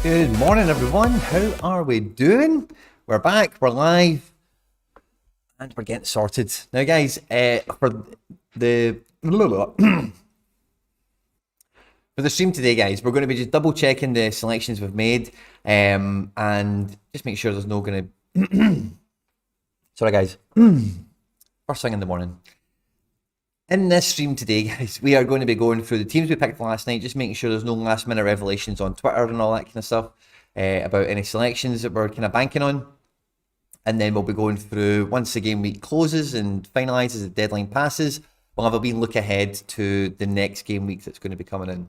Good morning, everyone. How are we doing? We're back, we're live, and we're getting sorted. Now, guys, for the for the stream today, guys, we're going to be just double checking the selections we've made, and just make sure there's no going to. Sorry, guys. First thing in the morning. In this stream today, guys, we are going to be going through the teams we picked last night, just making sure there's no last minute revelations on Twitter and all that kind of stuff about any selections that we're kind of banking on. And then we'll be going through, once the game week closes and finalizes, the deadline passes, we'll have a wee look ahead to the next game week that's going to be coming in.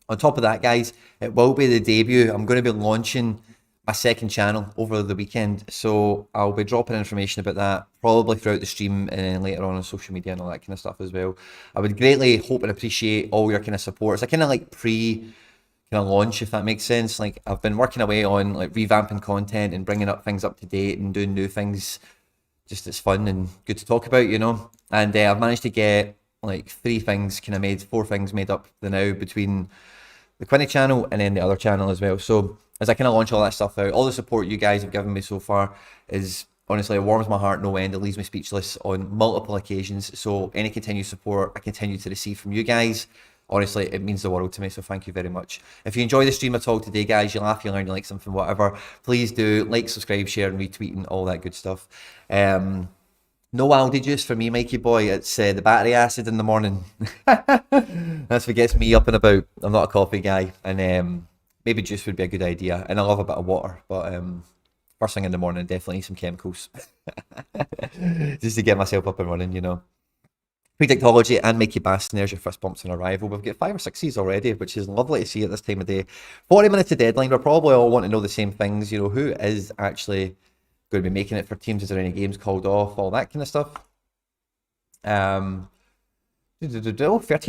On top of that, guys, it will be the debut. I'm going to be launching my second channel over the weekend, so I'll be dropping information about that probably throughout the stream and then later on social media and all that kind of stuff as well. I would greatly hope and appreciate all your kind of support. It's a kind of like launch, if that makes sense. Like, I've been working away on like revamping content and bringing up things up to date and doing new things. Just it's fun and good to talk about, you know. And I've managed to get like 4 things made up now between the Quinny channel and then the other channel as well. So as I kind of launch all that stuff out, all the support you guys have given me so far is, honestly, it warms my heart no end. It leaves me speechless on multiple occasions. So any continued support I continue to receive from you guys, honestly, it means the world to me. So thank you very much. If you enjoy the stream at all today, guys, you laugh, you learn, you like something, whatever, please do like, subscribe, share, and retweet and all that good stuff. No algae juice for me, Mikey boy. It's the battery acid in the morning. That's what gets me up and about. I'm not a coffee guy, and maybe juice would be a good idea. And I love a bit of water, but first thing in the morning, definitely need some chemicals. Just to get myself up and running, you know. Predictology and Mikey Baston, there's your first bumps on arrival. We've got 5 or 6s already, which is lovely to see at this time of day. 40 minutes to deadline. We're probably all want to know the same things, you know, who is actually going to be making it for teams, is there any games called off, all that kind of stuff. 13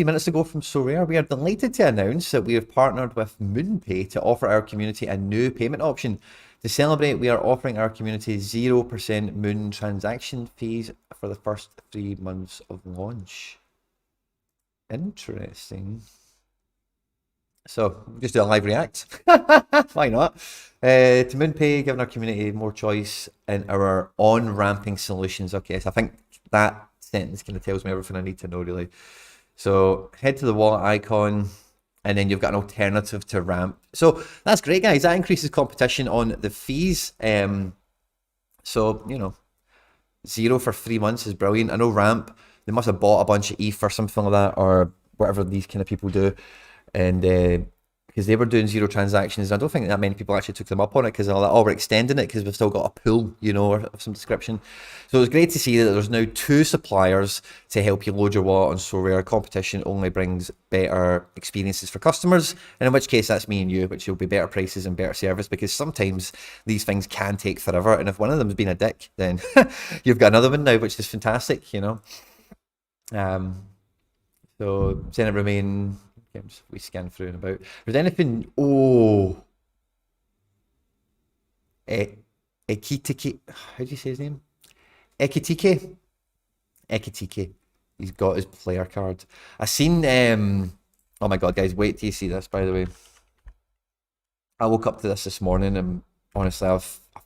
minutes ago from SoRare, we are delighted to announce that we have partnered with MoonPay to offer our community a new payment option. To celebrate, we are offering our community 0% Moon transaction fees for the first 3 months of launch. Interesting. So, just do a live react. Why not? To MoonPay, giving our community more choice in our on-ramping solutions. Okay, so I think that sentence kind of tells me everything I need to know, really. So, head to the wallet icon, and then you've got an alternative to ramp. So, that's great, guys. That increases competition on the fees. So, you know, 0 for 3 months is brilliant. I know ramp, they must have bought a bunch of ETH or something like that, or whatever these kind of people do. And because they were doing 0 transactions. I don't think that many people actually took them up on it because they're like, oh, we're extending it because we've still got a pool, you know, or of some description. So it was great to see that there's now 2 suppliers to help you load your wallet on SoRare. Competition only brings better experiences for customers, and in which case that's me and you, which will be better prices and better service, because sometimes these things can take forever, and if one of them's been a dick, then you've got another one now, which is fantastic, you know. So Senate remain. Okay, we scan through and about. There's anything? Oh, Ekitike. How do you say his name? Ekitike. Ekitike. He's got his player card. I seen. Oh my god, guys! Wait till you see this. By the way, I woke up to this morning, and honestly, I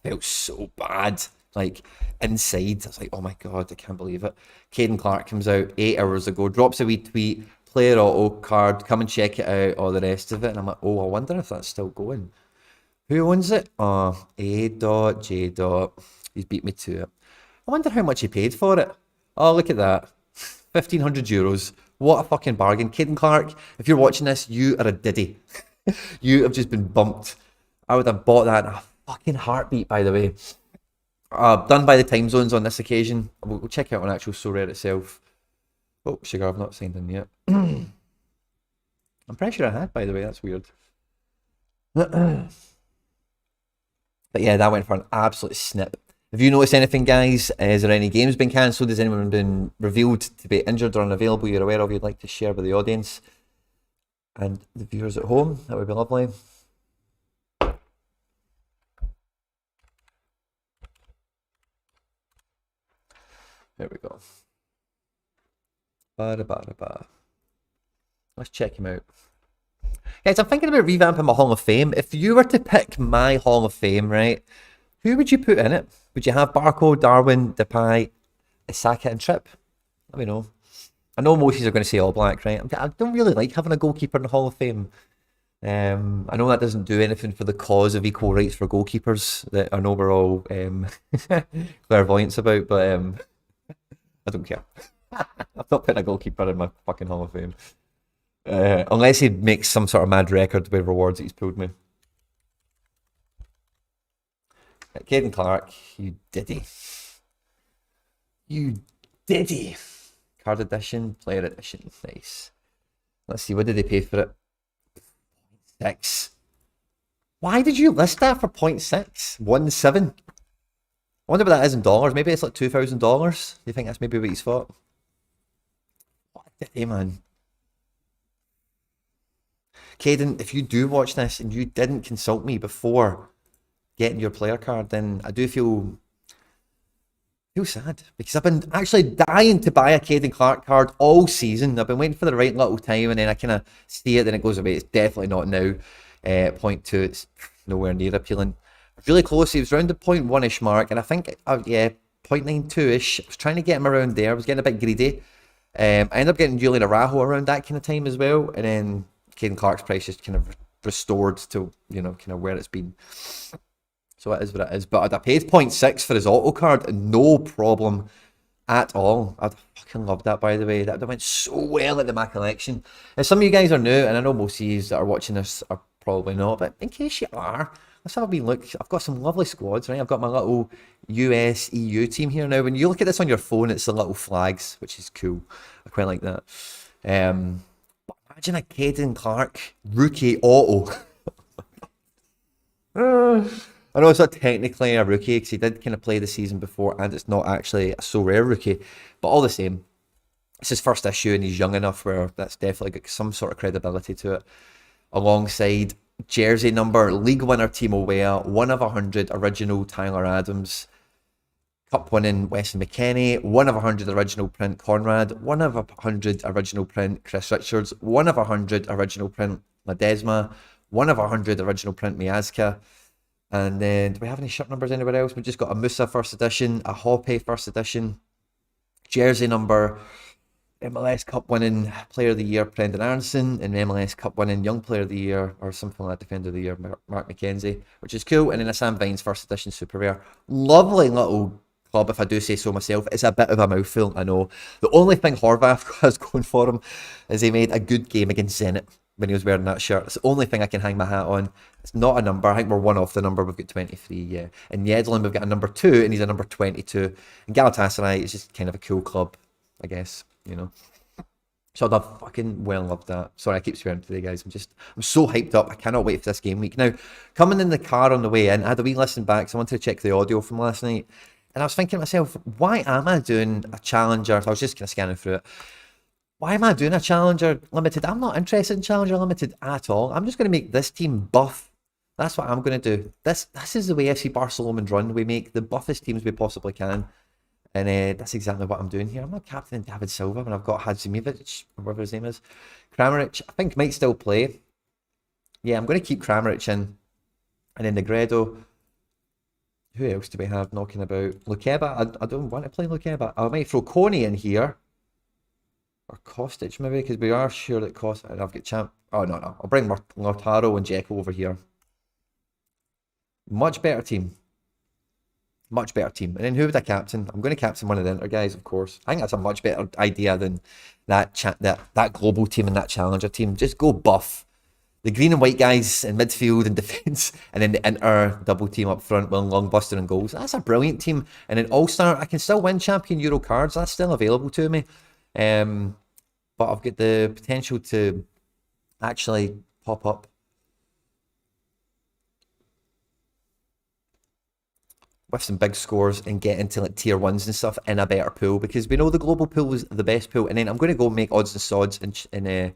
felt so bad. Like inside, I was like, oh my god, I can't believe it. Caden Clark comes out 8 hours ago, drops a wee tweet. Player auto card, come and check it out, all the rest of it. And I'm like, oh, I wonder if that's still going. Who owns it? Oh, A.J. He's beat me to it. I wonder how much he paid for it. Oh, look at that. 1,500 euros. What a fucking bargain. Caden Clark, if you're watching this, you are a diddy. You have just been bumped. I would have bought that in a fucking heartbeat, by the way. Done by the time zones on this occasion. We'll check out on actual SoRare itself. Oh, sugar, I've not signed in yet. I'm pretty sure I had, by the way. That's weird. But yeah, that went for an absolute snip. Have you noticed anything, guys? Is there any games been cancelled? Has anyone been revealed to be injured or unavailable you're aware of you'd like to share with the audience and the viewers at home? That would be lovely. There we go. Let's check him out. Guys, I'm thinking about revamping my Hall of Fame. If you were to pick my Hall of Fame, right, who would you put in it? Would you have Barco, Darwin, Depay, Isaka and Tripp? Let me know. I know most of you are going to say All Black, right? I don't really like having a goalkeeper in the Hall of Fame. I know that doesn't do anything for the cause of equal rights for goalkeepers that I know we're all clairvoyants about, but I don't care. I'm not putting a goalkeeper in my fucking Hall of Fame. Unless he makes some sort of mad record with rewards that he's pulled me. Caden Clark, you diddy. You diddy. Card edition, player edition, nice. Let's see, what did they pay for it? 0.6. Why did you list that for 0.6? 1.7? I wonder what that is in dollars. Maybe it's like $2,000. Do you think that's maybe what he's thought? What a diddy, man. Caden, if you do watch this and you didn't consult me before getting your player card, then I do feel sad, because I've been actually dying to buy a Caden Clark card all season. I've been waiting for the right little time, and then I kind of see it, then it goes away. It's definitely not now. 0.2, it's nowhere near appealing. Really close. He was around the 0.1-ish mark, and I think, yeah, 0.92-ish. I was trying to get him around there. I was getting a bit greedy. I ended up getting Julian Araujo around that kind of time as well, and then Caden Clark's price just kind of restored to, you know, kind of where it's been. So it is what it is. But I paid 0.6 for his auto card, no problem at all. I fucking love that, by the way. That went so well into my collection. And some of you guys are new, and I know most of you that are watching this are probably not, but in case you are, let's have a wee look. I've got some lovely squads, right? I've got my little US EU team here now. When you look at this on your phone, it's the little flags, which is cool. I quite like that. But imagine a Caden Clark rookie auto. I know it's not technically a rookie because he did kind of play the season before, and it's not actually a SoRare rookie, but all the same, it's his first issue and he's young enough where that's definitely got some sort of credibility to it. Alongside jersey number, league winner Timo Weah, 1 of 100 original Tyler Adams, cup winning Weston McKennie, 1 of 100 original print Conrad, 1 of 100 original print Chris Richards, 1 of 100 original print Ledesma, 1 of 100 original print Miazga. And then, do we have any shirt numbers anywhere else? We've just got a Musa first edition, a Hoppe first edition, jersey number, MLS Cup winning Player of the Year Brendan Aronson, and MLS Cup winning Young Player of the Year, or something like Defender of the Year, Mark McKenzie, which is cool. And then a Sam Vines first edition Super Rare. Lovely little club, if I do say so myself. It's a bit of a mouthful, I know. The only thing Horvath has going for him is he made a good game against Zenit. when he was wearing that shirt. It's the only thing I can hang my hat on. It's not a number. I think we're one off the number. We've got 23, yeah. In Yedlin, we've got a number 2, and he's a number 22. And Galatasaray is just kind of a cool club, I guess, you know. So I'd have fucking well loved that. Sorry, I keep swearing today, guys. I'm so hyped up. I cannot wait for this game week. Now, coming in the car on the way in, I had a wee listen back, so I wanted to check the audio from last night. And I was thinking to myself, why am I doing a Challenger? I was just kind of scanning through it. Why am I doing a Challenger Limited? I'm not interested in Challenger Limited at all. I'm just going to make this team buff. That's what I'm going to do. This is the way FC Barcelona run. We make the buffest teams we possibly can. And that's exactly what I'm doing here. I'm not captaining David Silva when I've got Hadzimivich, or whatever his name is. Kramaric, I think, might still play. Yeah, I'm going to keep Kramaric in. And then Negredo. Who else do we have knocking about? Lukeba, I don't want to play Lukeba. I might throw Coney in here. Or Kostic maybe, because we are sure that Kostic... I've got Champ... Oh, no. I'll bring Lautaro and Dzeko over here. Much better team. Much better team. And then who would I captain? I'm going to captain one of the Inter guys, of course. I think that's a much better idea than that global team and that Challenger team. Just go buff. The green and white guys in midfield and defence, and then the Inter double team up front with Longbuster and goals. That's a brilliant team. And then All-Star, I can still win Champion Euro cards. That's still available to me. But I've got the potential to actually pop up with some big scores and get into like tier 1s and stuff in a better pool, because we know the global pool is the best pool. And then I'm going to go make odds and sods in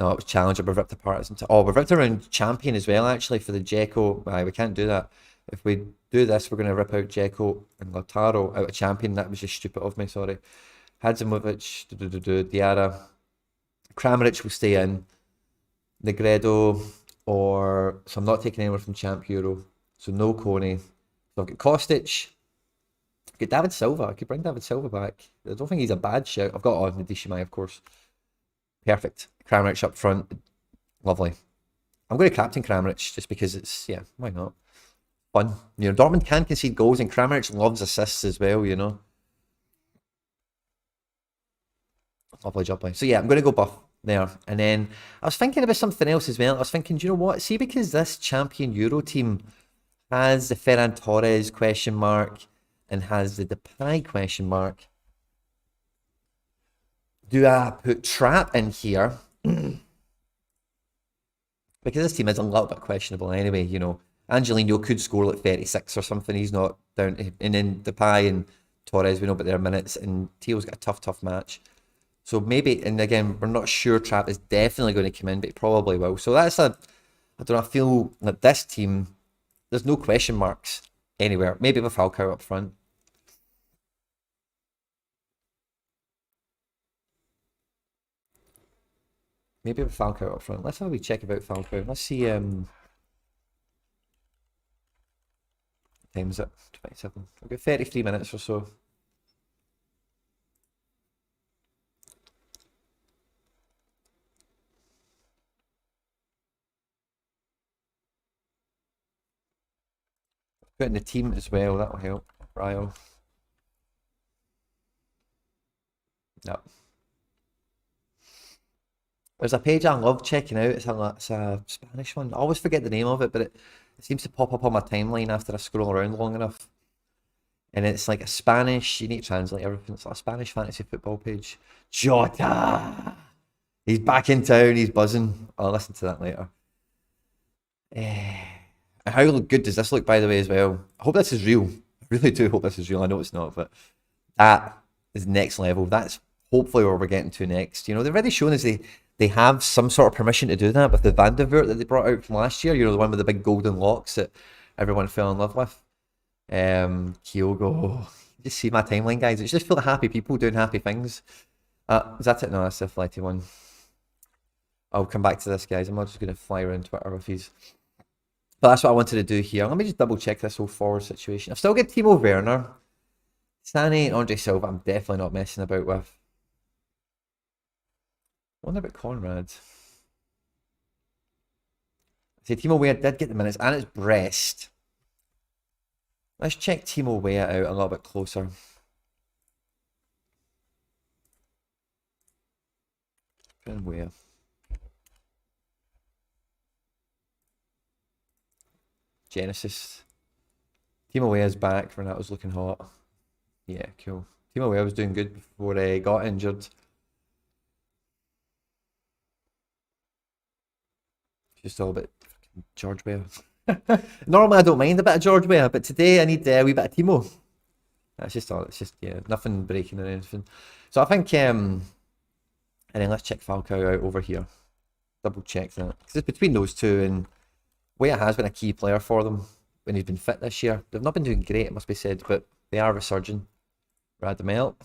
no, it was Challenger, we've ripped apart. Oh, we've ripped around Champion as well, actually, for the Dzeko. We can't do that. If we do this, we're going to rip out Dzeko and Lautaro out of Champion. That was just stupid of me, sorry. Hadzimovic, Diarra. Kramaric will stay in. Negredo, so I'm not taking anyone from Champ Euro. So no Coney. So I've got Kostic. I've got David Silva. I could bring David Silva back. I don't think he's a bad shout. I've got Nadishimai, of course. Perfect. Kramaric up front. Lovely. I'm going to captain Kramaric just because it's, yeah, why not? Fun. You know, Dortmund can concede goals and Kramaric loves assists as well, you know. Lovely, jubbly. So yeah, I'm going to go buff there. And then I was thinking about something else as well. I was thinking, do you know what? See, because this Champion Euro team has the Ferran Torres question mark and has the Depay question mark, do I put Trap in here? Because this team is a little bit questionable anyway, you know. Angelino could score like 36 or something. He's not down. And then Depay and Torres, we know about their minutes. And Teo's got a tough match. So maybe, and again, we're not sure Trap is definitely going to come in, but he probably will. So that's I don't know, I feel like this team, there's no question marks anywhere. Maybe with Falcao up front. Maybe with Falcao up front. Let's have a wee check about Falcao. Let's see, time is it? 27. We've got 33 minutes or so. Put in the team as well, that'll help. Ryle. No. There's a page I love checking out. It's a Spanish one. I always forget the name of it, but it seems to pop up on my timeline after I scroll around long enough. And it's like a Spanish, you need to translate everything. It's like a Spanish fantasy football page. Jota! He's back in town, he's buzzing. I'll listen to that later. How good does this look, by the way, as well? I hope this is real. I really do hope this is real. I know it's not, but that is next level. That's hopefully where we're getting to next. You know, they've already shown us they have some sort of permission to do that with the Van der Voort that they brought out from last year. You know, the one with the big golden locks that everyone fell in love with. Kyogo. Just see my timeline, guys. It's just full of happy people doing happy things. Is that it? No, that's the flighty one. I'll come back to this, guys. I'm not just going to fly around Twitter with these. But that's what I wanted to do here. Let me just double check this whole forward situation. I've still got Timo Werner. Sané and Andre Silva, I'm definitely not messing about with. I wonder about Conrad. See, Timo Weah did get the minutes, and it's Brest. Let's check Timo Weah out a little bit closer. Weah. Genesis. Team Away is back. Renato's looking hot. Yeah, cool. Team Away was doing good before he got injured. Just all a bit George Weah. Normally I don't mind a bit of George Weah, but today I need a wee bit of Timo. That's just all. It's just, yeah, nothing breaking or anything. So I think, and then let's check Falcao out over here. Double check that. Because it's between those two, and Weah has been a key player for them when he's been fit this year. They've not been doing great, it must be said, but they are resurging. Radamel.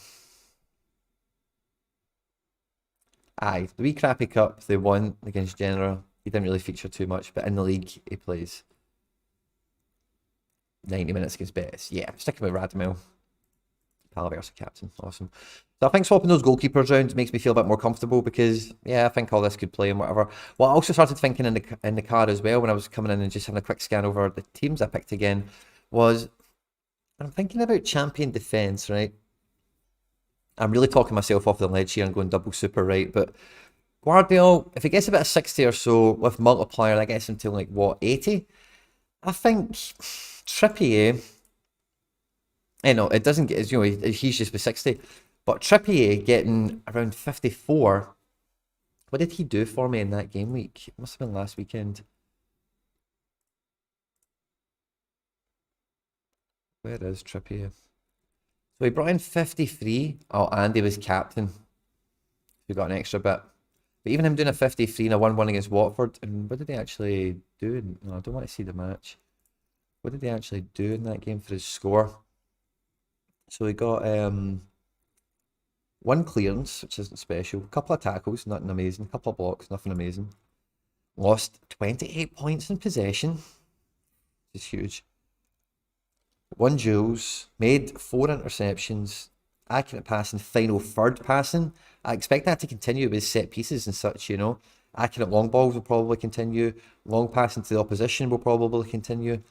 Aye, the wee crappy cup they won against Genoa. He didn't really feature too much, but in the league he plays 90 minutes against Betis. Yeah, sticking with Radamel. Palaversa captain, awesome. So I think swapping those goalkeepers around makes me feel a bit more comfortable because, yeah, I think all this could play and whatever. What I also started thinking in the car as well when I was coming in and just having a quick scan over the teams I picked again was, I'm thinking about champion defence, right? I'm really talking myself off the ledge here and going double super, right? But Guardiola, if he gets about a 60 or so with multiplier, that gets him to like, what, 80? I think Trippier... no, it doesn't get, you know, he's just with 60. But Trippier getting around 54. What did he do for me in that game week? It must have been last weekend. Where is Trippier? So he brought in 53. Oh, and he was captain. We got an extra bit. But even him doing a 53 and a 1-1 against Watford, and what did he actually do? No, I don't want to see the match. What did he actually do in that game for his score? So he got one clearance, which isn't special. A couple of tackles, nothing amazing. A couple of blocks, nothing amazing. Lost 28 points in possession. Which is huge. 1 duels, made 4 interceptions, accurate passing, final third passing. I expect that to continue with set pieces and such, you know. Accurate long balls will probably continue. Long passing to the opposition will probably continue.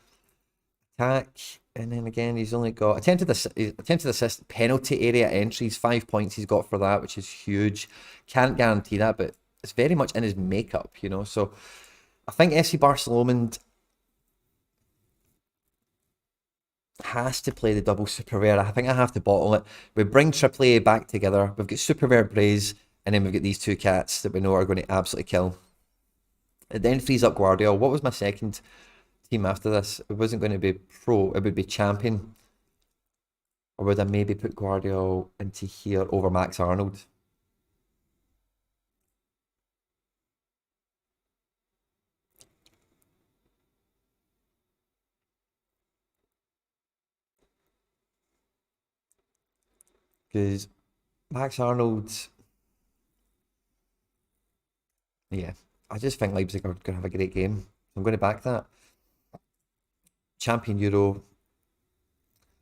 Attack, and then again, he's only got attempted assist, penalty area entries, 5 points he's got for that, which is huge. Can't guarantee that, but it's very much in his makeup, you know. So I think FC Barcelona has to play the double super rare. I think I have to bottle it. We bring Trippier back together. We've got super rare Braze, and then we've got these two cats that we know are going to absolutely kill. It then frees up Guardiola. What was my second team after this? It wasn't going to be pro, it would be champion. Or would I maybe put Guardiola into here over Max Arnold? Because Max Arnold, yeah, I just think Leipzig are going to have a great game. I'm going to back that. Champion Euro.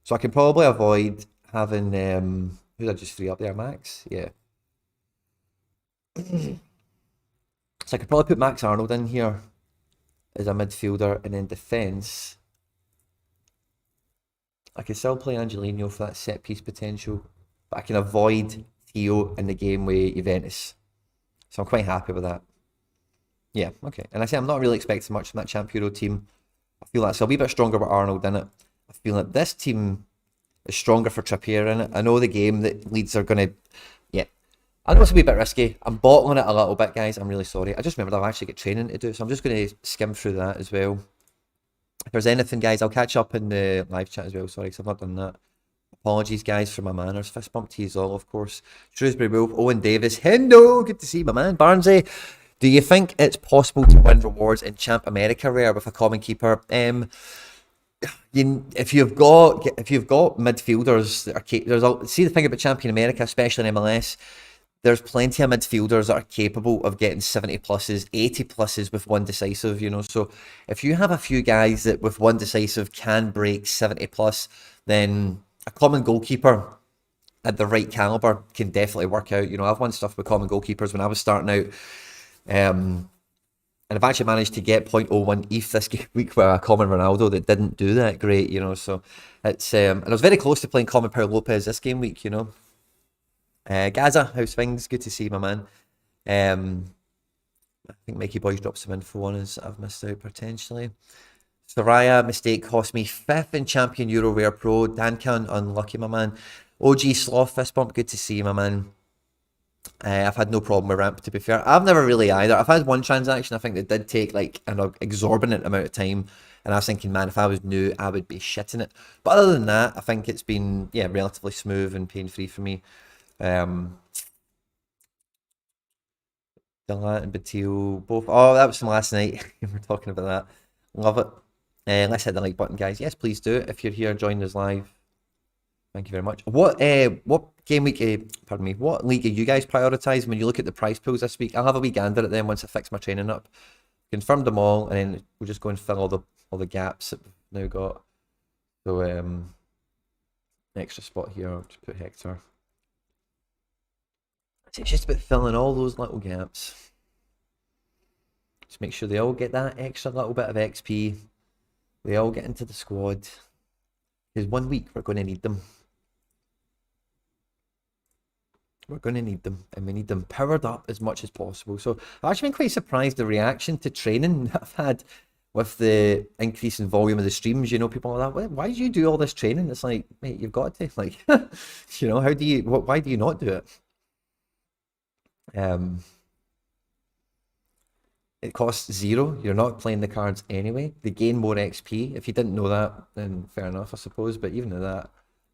So I can probably avoid having, who did I just free up there, Max? Yeah. So I could probably put Max Arnold in here as a midfielder, and then defence. I can still play Angelino for that set piece potential, but I can avoid Theo in the game with Juventus. So I'm quite happy with that. Yeah, okay. And I say I'm not really expecting much from that Champ Euro team. I feel that's a wee bit stronger with Arnold in it. I feel that this team is stronger for Trippier in it. I know the game that Leeds are going to... Yeah. I know it's a wee bit risky. I'm bottling it a little bit, guys. I'm really sorry. I just remembered I've actually got training to do, so I'm just going to skim through that as well. If there's anything, guys, I'll catch up in the live chat as well. Sorry, because I've not done that. Apologies, guys, for my manners. Fist bump to you all, of course. Shrewsbury Wolf, Owen Davis. Hello, good to see you, my man. Barnsey, do you think it's possible to win rewards in Champ America Rare with a common keeper? If you've got midfielders that are see the thing about Champion America, especially in MLS, there's plenty of midfielders that are capable of getting 70 pluses, 80 pluses with one decisive, you know. So if you have a few guys that with one decisive can break 70 plus, then a common goalkeeper at the right caliber can definitely work out. You know, I've won stuff with common goalkeepers when I was starting out. And I've actually managed to get 0.01 ETH this week with a common Ronaldo that didn't do that great, you know. So it's and I was very close to playing common Paul Lopez this game week, you know. Gaza, how's things? Good to see you, my man. I think Mikey Boys dropped some info on us I've missed out potentially. SoRare mistake cost me 5th in Champion Euro Rare Pro. Dankan, unlucky, my man. OG Sloth Fist Bump, good to see you, my man. I've had no problem with ramp, to be fair. I've never really either. I've had one transaction, I think, that did take like an exorbitant amount of time. And I was thinking, man, if I was new, I would be shitting it. But other than that, I think it's been, yeah, relatively smooth and pain-free for me. Delat and Batil, both. Oh, that was from last night. We were talking about that. Love it. Let's hit the like button, guys. Yes, please do. If you're here, join us live. Thank you very much. What game week, pardon me, what league are you guys prioritising when you look at the prize pools this week? I'll have a wee gander at them once I fix my training up. Confirmed them all, and then we'll just go and fill all the gaps that we've now got. So extra spot here, I'll just put Hector. It's just about filling all those little gaps. Just make sure they all get that extra little bit of XP. They all get into the squad. Because 1 week we're going to need them. We're going to need them, and we need them powered up as much as possible. So I've actually been quite surprised the reaction to training that I've had with the increase in volume of the streams. You know, people are like, why do you do all this training? It's like, mate, you've got to. Like, you know, why do you not do it? It costs 0. You're not playing the cards anyway. They gain more XP. If you didn't know that, then fair enough, I suppose. But even at that,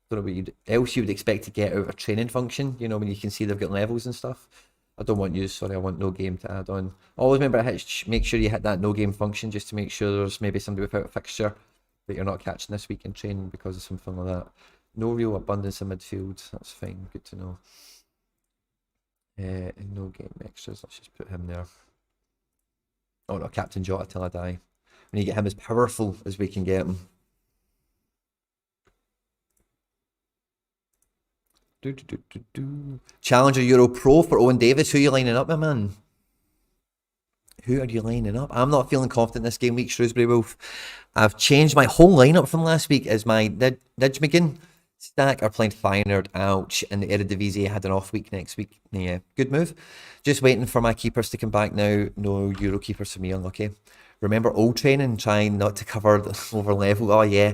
I don't know what else you would expect to get out of a training function, you know, when you can see they've got levels and stuff. I don't want you, sorry, I want no game to add on. Always remember make sure you hit that no game function just to make sure there's maybe somebody without a fixture that you're not catching this week in training because of something like that. No real abundance in midfield, that's fine, good to know. No game extras, let's just put him there. Oh no, Captain Jota till I die. We need to get him as powerful as we can get him. Challenger Euro Pro for Owen Davis. Who are you lining up, my man? Who are you lining up? I'm not feeling confident this game week, Shrewsbury Wolf. I've changed my whole lineup from last week as my Nijmegen stack are playing Feyenoord. Ouch. And the Eredivisie had an off week next week. Yeah, good move. Just waiting for my keepers to come back now. No Euro keepers for me, unlucky. Remember old training, trying not to cover the over level. Oh yeah.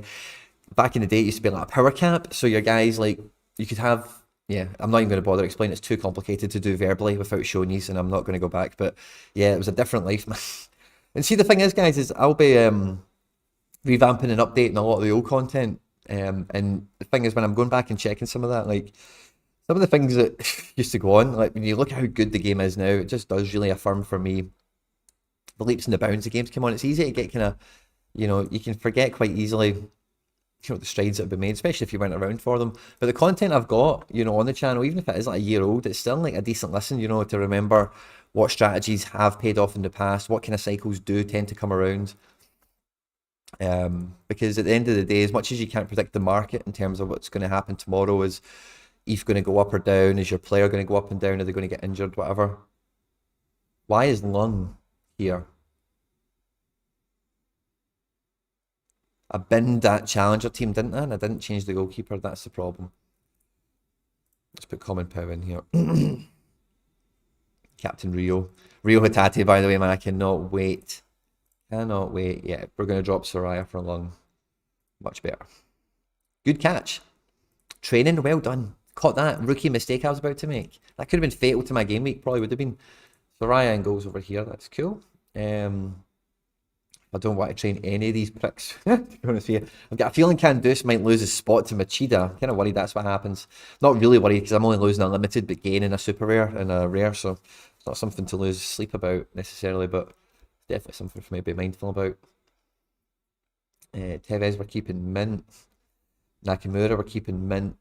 Back in the day, it used to be like a power cap. So your guys, like, you could have, yeah, I'm not even going to bother explaining. It's too complicated to do verbally without showing you, and I'm not going to go back. But yeah, it was a different life, man. And see, the thing is, guys, is I'll be revamping and updating a lot of the old content. And the thing is, when I'm going back and checking some of that, like, some of the things that used to go on, like, when you look at how good the game is now, it just does really affirm for me the leaps and the bounds the games come on. It's easy to get kind of, you know, you can forget quite easily, you know, the strides that have been made, especially if you went around for them. But the content I've got, you know, on the channel, even if it is like a year old, it's still like a decent listen, you know, to remember what strategies have paid off in the past, what kind of cycles do tend to come around. Because at the end of the day, as much as you can't predict the market in terms of what's going to happen tomorrow, is ETH going to go up or down? Is your player going to go up and down? Are they going to get injured? Whatever. Why is Lung here? I binned that challenger team, didn't I? And I didn't change the goalkeeper. That's the problem. Let's put Common Pow in here. Captain Rio. Rio Hatate, by the way, man. I cannot wait. Cannot wait. Yeah, we're going to drop SoRare for Lung. Much better. Good catch. Training, well done. Caught that rookie mistake I was about to make. That could have been fatal to my game week. Probably would have been. SoRare and goals over here. That's cool. I don't want to train any of these pricks. To be honest with you, I've got a feeling Canduce might lose his spot to Machida. I'm kind of worried that's what happens. Not really worried because I'm only losing a limited but gaining a super rare and a rare, so it's not something to lose sleep about necessarily, but definitely something for me to be mindful about. Tevez we're keeping mint. Nakamura we're keeping mint.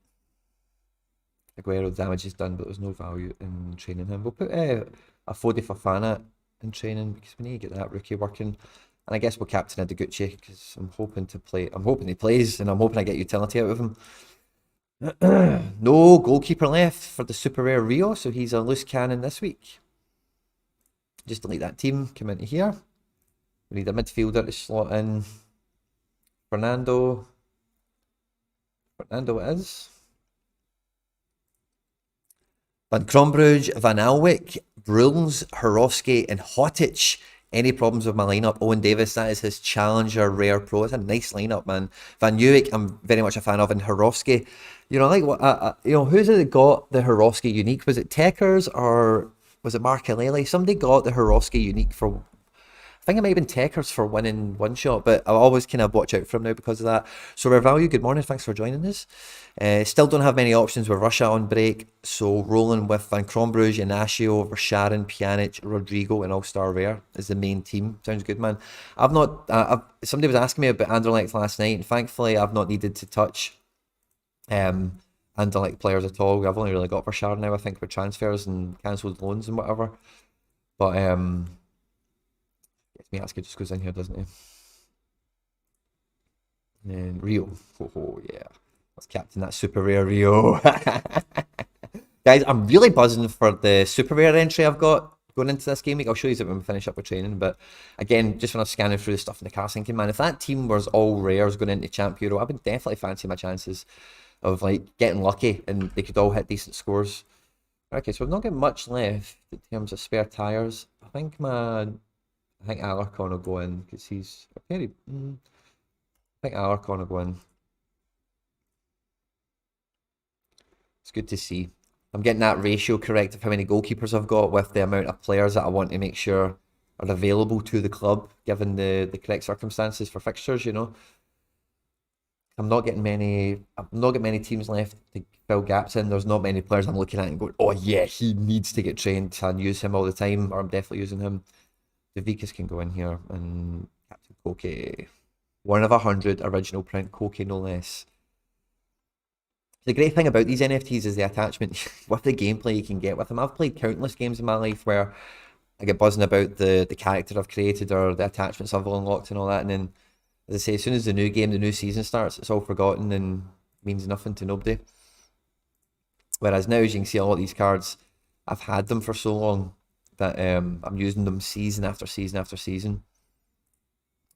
Aguero damage is done, but there's no value in training him. We'll put a Fodi Fofana in training because we need to get that rookie working. And I guess we'll captain Ideguchi because I'm hoping to play. I'm hoping he plays, and I'm hoping I get utility out of him. No goalkeeper left for the super rare Rio, so he's a loose cannon this week. Just delete that team. Come into here. We need a midfielder to slot in. Fernando. Fernando it is. Van Krombrugge, Van Alwick, Bruls, Horovsky, and Hotic any problems with my lineup. Owen Davis, that is his challenger rare pro. It's a nice lineup, man. Van Nieuwijk, I'm very much a fan of, and Horowski. You know, like what? You know, who's it that got the Horowski unique? Was it Tekers or was it Mark Alele? Somebody got the Horowski unique for. I think it might have been Tekers for winning one shot, but I always kind of watch out for him now because of that. So Rare Value, good morning, thanks for joining us. Still don't have many options with Russia on break, so rolling with Van Crombrugge, Inacio, Sharon, Pjanic, Rodrigo, and All-Star Rare is the main team. Sounds good, man. I've not. Somebody was asking me about Anderlecht last night, and thankfully I've not needed to touch Anderlecht players at all. I've only really got for Sharon now, I think, with transfers and cancelled loans and whatever. But Miatska just goes in here, doesn't he? And Rio. Oh yeah. Let's captain that super rare Rio. Guys, I'm really buzzing for the super rare entry I've got going into this game week. I'll show you when we finish up with training. But again, just when I was scanning through the stuff in the cast thinking, man, if that team was all rares going into Champ Euro, I would definitely fancy my chances of like getting lucky and they could all hit decent scores. Okay, so we've not got much left in terms of spare tires. I think Alarcon will go in because he's very. I think Alarcon will go in. It's good to see. I'm getting that ratio correct of how many goalkeepers I've got with the amount of players that I want to make sure are available to the club given the correct circumstances for fixtures. You know, I'm not getting many. I've not got many teams left to fill gaps in. There's not many players I'm looking at and going, oh yeah, he needs to get trained and use him all the time, or I'm definitely using him. The Vikas can go in here and Captain Koke. 1 of 100 original print Koke, no less. The great thing about these NFTs is the attachment with the gameplay you can get with them. I've played countless games in my life where I get buzzing about the character I've created or the attachments I've unlocked and all that. And then, as I say, as soon as the new game, the new season starts, it's all forgotten and means nothing to nobody. Whereas now, as you can see, all of these cards, I've had them for so long that I'm using them season after season after season.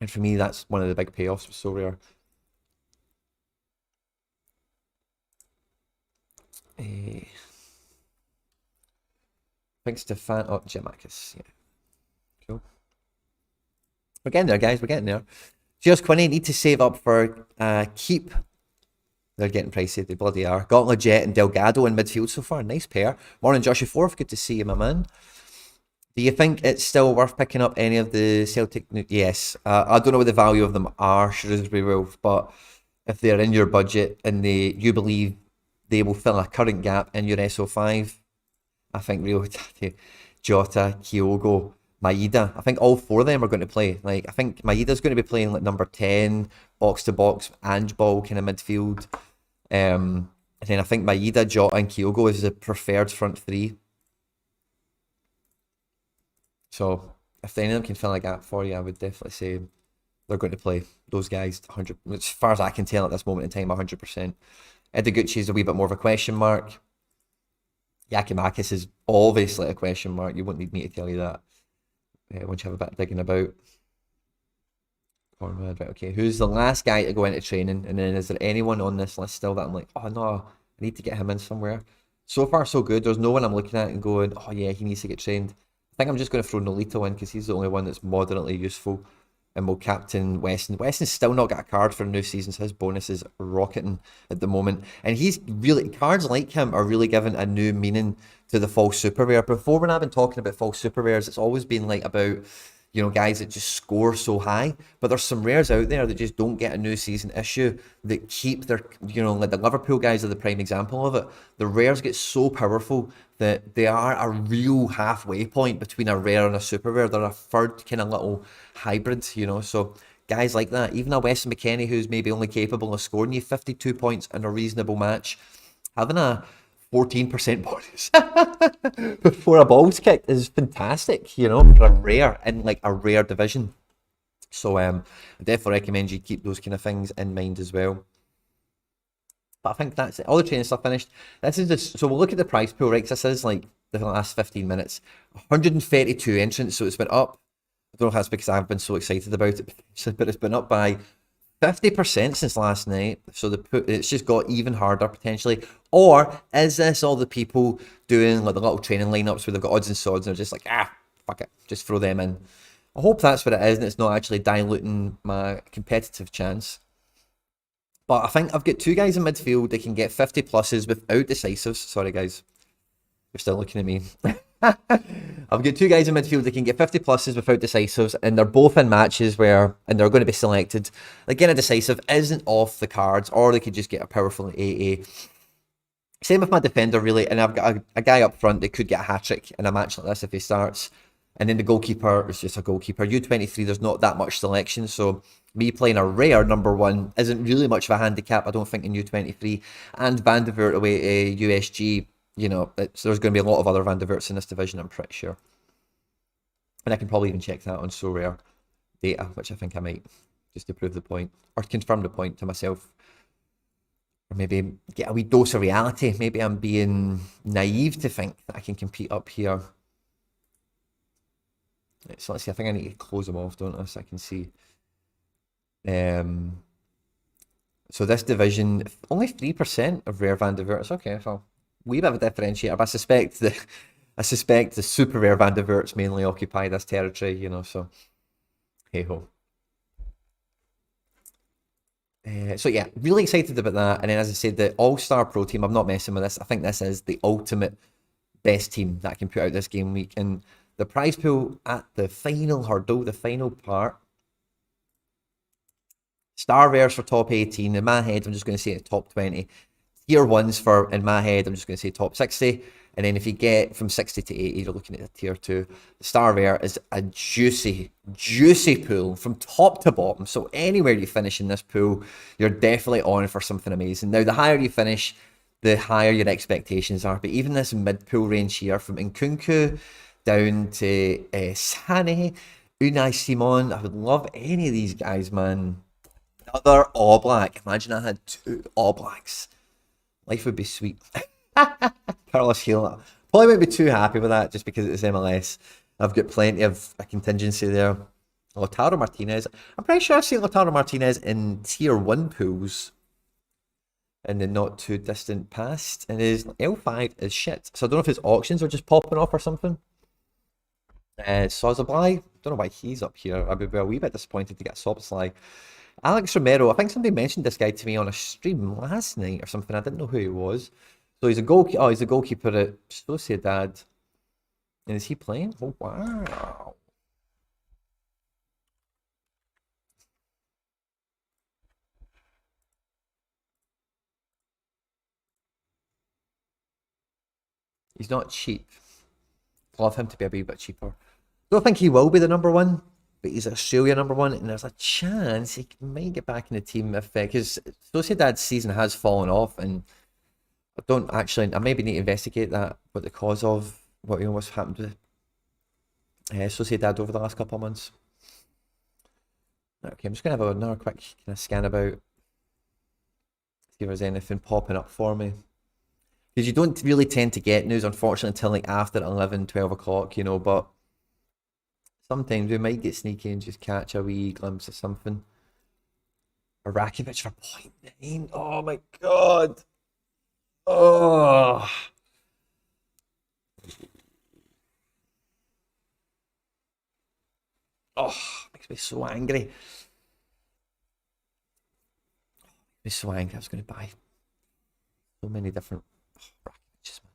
And for me, that's one of the big payoffs with SoRare. Thanks to Gemakis. Yeah. Cool. We're getting there, guys. We're getting there. Cheers, Quinny. Need to save up for keep. They're getting pricey. They bloody are. Gauntlet Jet and Delgado in midfield so far. Nice pair. Morning, Joshua Forth. Good to see you, my man. Do you think it's still worth picking up any of the Celtic? Yes. I don't know what the value of them are, Shrewsbury Wolf, but if they're in your budget and you believe they will fill a current gap in your SO5, I think Rio Hatate, Jota, Kyogo, Maeda, I think all 4 of them are going to play. Like, I think Maeda's going to be playing like number 10, box to box, and ball kind of midfield. And then I think Maeda, Jota, and Kyogo is the preferred front 3. So if any of them can fill a gap for you, I would definitely say they're going to play. Those guys, 100. As far as I can tell at this moment in time, 100%. Edeguchi is a wee bit more of a question mark. Yakimakis is obviously a question mark. You wouldn't need me to tell you that. Once you have a bit of digging about. Right, okay, who's the last guy to go into training? And then is there anyone on this list still that I'm like, oh no, I need to get him in somewhere? So far, so good. There's no one I'm looking at and going, oh yeah, he needs to get trained. I think I'm just going to throw Nolito in because he's the only one that's moderately useful. And we'll captain Weston. Weston's still not got a card for a new season, so his bonus is rocketing at the moment. And he's really, cards like him are really giving a new meaning to the false super rare. Before, when I've been talking about false super rares, it's always been like about, you know, guys that just score so high. But there's some rares out there that just don't get a new season issue that keep their, you know, like the Liverpool guys are the prime example of it. The rares get so powerful that they are a real halfway point between a rare and a super rare. They're a third kind of little hybrid, you know. So guys like that, even a Weston McKennie who's maybe only capable of scoring you 52 points in a reasonable match, having a 14% bonus before a ball's kicked is fantastic, you know, for a rare in like a rare division. So I definitely recommend you keep those kind of things in mind as well. But I think that's it. All the training stuff finished. This is just, so we'll look at the prize pool, right? This is like the last 15 minutes. 132 entrants, so it's been up. I don't know if that's because I've been so excited about it, but it's been up by 50% since last night. So it's just got even harder potentially. Or is this all the people doing like the little training lineups where they've got odds and sods and they're just like, fuck it, just throw them in? I hope that's what it is and it's not actually diluting my competitive chance. But I think I've got two guys in midfield that can get 50 pluses without decisives. Sorry, guys. You're still looking at me. I've got two guys in midfield that can get 50 pluses without decisives, and they're both in matches where, and they're going to be selected. Again, a decisive isn't off the cards, or they could just get a powerful AA. Same with my defender, really, and I've got a guy up front that could get a hat-trick in a match like this if he starts. And then the goalkeeper is just a goalkeeper. U23, there's not that much selection, so me playing a rare #1 isn't really much of a handicap, I don't think, in U23. And Van de Voort away USG, you know, there's going to be a lot of other Van de Voorts in this division, I'm pretty sure. And I can probably even check that on SoRare data, which I think I might, just to prove the point, or confirm the point to myself. Or maybe get a wee dose of reality. Maybe I'm being naive to think that I can compete up here. So let's see, I think I need to close them off, don't I, so I can see. So this division, only 3% of rare Van de Voorts. Okay, so wee bit of a differentiator, but I suspect the super rare Van de Voorts mainly occupy this territory, you know, so hey ho. So yeah, really excited about that. And then, as I said, the All-Star Pro team, I'm not messing with this. I think this is the ultimate best team that I can put out this game week. And the prize pool at the final hurdle, the final part, star rares for top 18. In my head, I'm just going to say top 20. Tier 1s for, in my head, I'm just going to say top 60. And then if you get from 60 to 80, you're looking at a tier 2. The star rare is a juicy, juicy pool from top to bottom. So anywhere you finish in this pool, you're definitely on for something amazing. Now, the higher you finish, the higher your expectations are. But even this mid-pool range here, from Nkunku down to Sané, Unai Simon, I would love any of these guys, man. Another All Black. Imagine I had 2 All Blacks. Life would be sweet. Carlos Gil. Probably won't be too happy with that just because it's MLS. I've got plenty of a contingency there. Lautaro Martinez. I'm pretty sure I've seen Lautaro Martinez in tier 1 pools in the not too distant past. And his L5 is shit. So I don't know if his auctions are just popping off or something. Sozablai. Don't know why he's up here. I'd be a wee bit disappointed to get Soboslai. Alex Romero, I think somebody mentioned this guy to me on a stream last night or something. I didn't know who he was. So he's a goalkeeper. Oh, he's a goalkeeper at Sociedad. And is he playing? Oh, wow. He's not cheap. I'd love him to be a wee bit cheaper. Don't think he will be the #1. But he's Australia #1, and there's a chance he might get back in the team if, because Sociedad's season has fallen off, and I maybe need to investigate that, what the cause of, what's happened with Sociedad over the last couple of months. Okay, I'm just going to have another quick kind of scan about, see if there's anything popping up for me. Because you don't really tend to get news, unfortunately, until like after 11, 12 o'clock, you know, but sometimes we might get sneaky and just catch a wee glimpse of something. Rakitic for 0.9. Oh my god. Oh. Oh, makes me so angry. Makes me so angry. I was going to buy so many different Rakitics, man.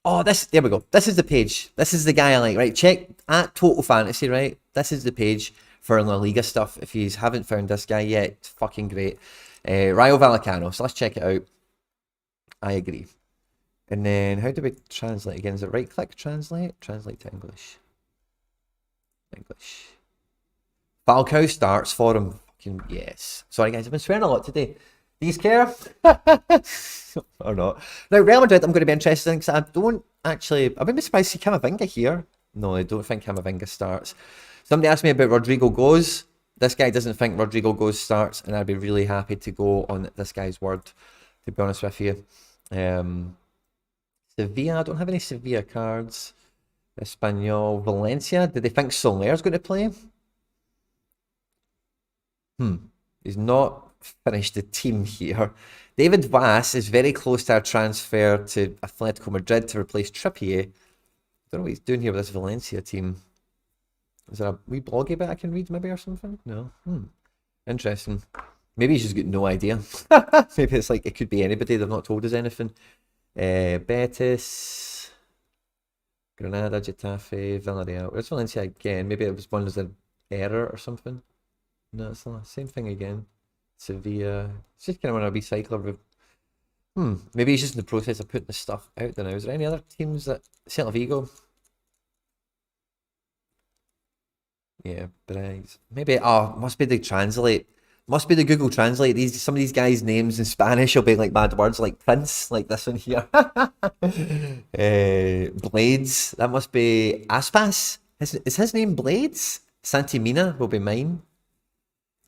Oh, there we go. This is the page. This is the guy I like, right? Check at Total Fantasy, right? This is the page for La Liga stuff. If you haven't found this guy yet, it's fucking great. Rayo Vallecano. So let's check it out. I agree. And then how do we translate again? Is it right click, translate? Translate to English. English. Falcao starts for him. Fucking yes. Sorry guys, I've been swearing a lot today. Do you care? Or not? Now, Real Madrid, I'm going to be interested in because I don't actually. I wouldn't be surprised to see Camavinga here. No, I don't think Camavinga starts. Somebody asked me about Rodrigo Goes. This guy doesn't think Rodrigo Goes starts, and I'd be really happy to go on this guy's word, to be honest with you. Sevilla, I don't have any Sevilla cards. Espanyol, Valencia. Do they think SoRare is going to play? He's not finished the team here. David Vaz is very close to our transfer to Atletico Madrid to replace Trippier. Don't know what he's doing here with this Valencia team. Is there a wee bloggy bit I can read maybe or something? No. Interesting. Maybe he's just got no idea. Maybe it's like it could be anybody. They've not told us anything. Betis, Granada, Getafe, Villarreal. Where's Valencia again? Maybe it was one was an error or something. No, it's the same thing again. Sevilla. It's just kind of want to recycle with. Maybe he's just in the process of putting the stuff out there now. Is there any other teams that Celta Vigo? Yeah, but maybe must be the translate. Must be the Google Translate. Some of these guys' names in Spanish will be like bad words like Prince, like this one here. Blades. That must be Aspas. Is his name Blades? Santimina will be mine.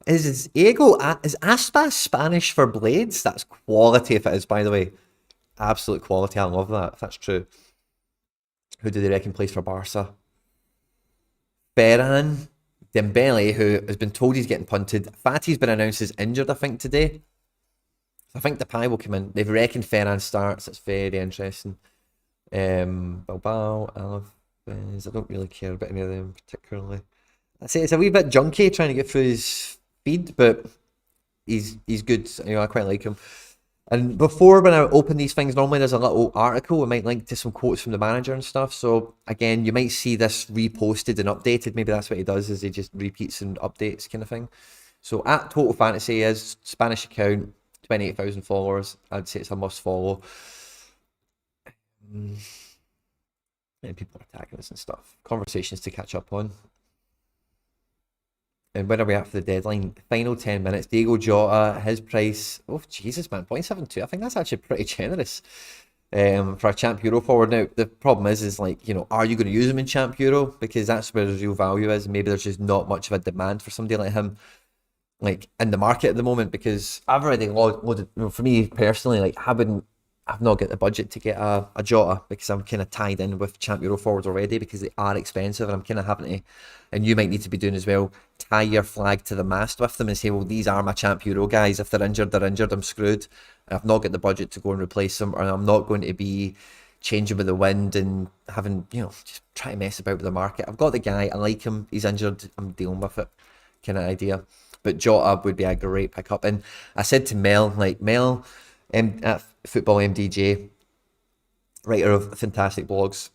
Is Aspas Spanish for Blades? That's quality if it is, by the way. Absolute quality. I love that, if that's true. Who do they reckon plays for Barca? Ferran Dembele, who has been told he's getting punted. Fati's been announced as injured, I think, today. I think Depay will come in. They've reckoned Ferran starts. It's very interesting. Bilbao, Alaves. I don't really care about any of them particularly. I say it's a wee bit junky trying to get through his feed, but he's good. I quite like him. And before, when I open these things, normally there's a little article. We might link to some quotes from the manager and stuff. So again, you might see this reposted and updated. Maybe that's what he does, is he just repeats and updates kind of thing. So at Total Fantasy is Spanish account, 28,000 followers. I'd say it's a must follow. And people are tagging us and stuff. Conversations to catch up on. And when are we at for the deadline? Final 10 minutes. Diego Jota, his price. Oh, Jesus, man. 0.72. I think that's actually pretty generous for a Champ Euro forward. Now, the problem is like, are you going to use him in Champ Euro? Because that's where the real value is. Maybe there's just not much of a demand for somebody like him, like, in the market at the moment. Because I've already loaded, for me personally, like, I've not got the budget to get a Jota, because I'm kind of tied in with Champ Euro forwards already, because they are expensive, and I'm kind of having to, and you might need to be doing as well, tie your flag to the mast with them and say, well, these are my Champ Euro guys. If they're injured, I'm screwed. And I've not got the budget to go and replace them, or I'm not going to be changing with the wind and having, just try to mess about with the market. I've got the guy, I like him, he's injured, I'm dealing with it, kind of idea. But Jota would be a great pickup. And I said to Mel, at Football MDJ, writer of fantastic blogs,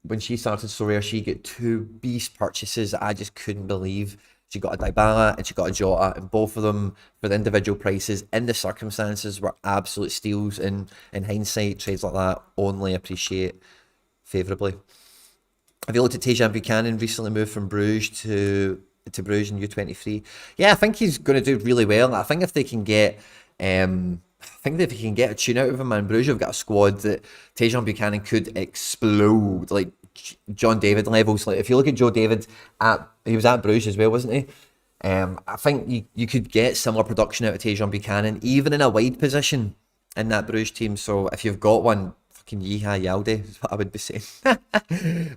when she started SoRare, she got 2 beast purchases that I just couldn't believe. She got a Dybala and she got a Jota, and both of them, for the individual prices, in the circumstances, were absolute steals. And in hindsight, trades like that only appreciate favourably. Have you looked at Tejan Buchanan? Recently moved from Bruges to Bruges in U23. Yeah, I think he's going to do really well. I think if they can get a tune out of him, and Bruges have got a squad that Tejan Buchanan could explode, like John David levels. Like, if you look at Joe David, he was at Bruges as well, wasn't he? I think you could get similar production out of Tejan Buchanan, even in a wide position in that Bruges team. So if you've got one, fucking yeehaw yalde is what I would be saying.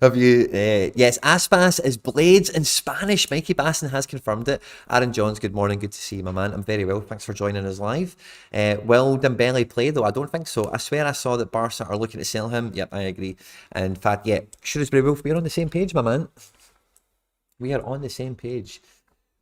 Have you? Yes, Aspas is Blades in Spanish. Mikey Basson has confirmed it. Aaron Johns, good morning. Good to see you, my man. I'm very well. Thanks for joining us live. Will Dembele play, though? I don't think so. I swear I saw that Barca are looking to sell him. Yep, I agree. In fact, yeah, Shrewsbury Wolf, we're on the same page, my man. We are on the same page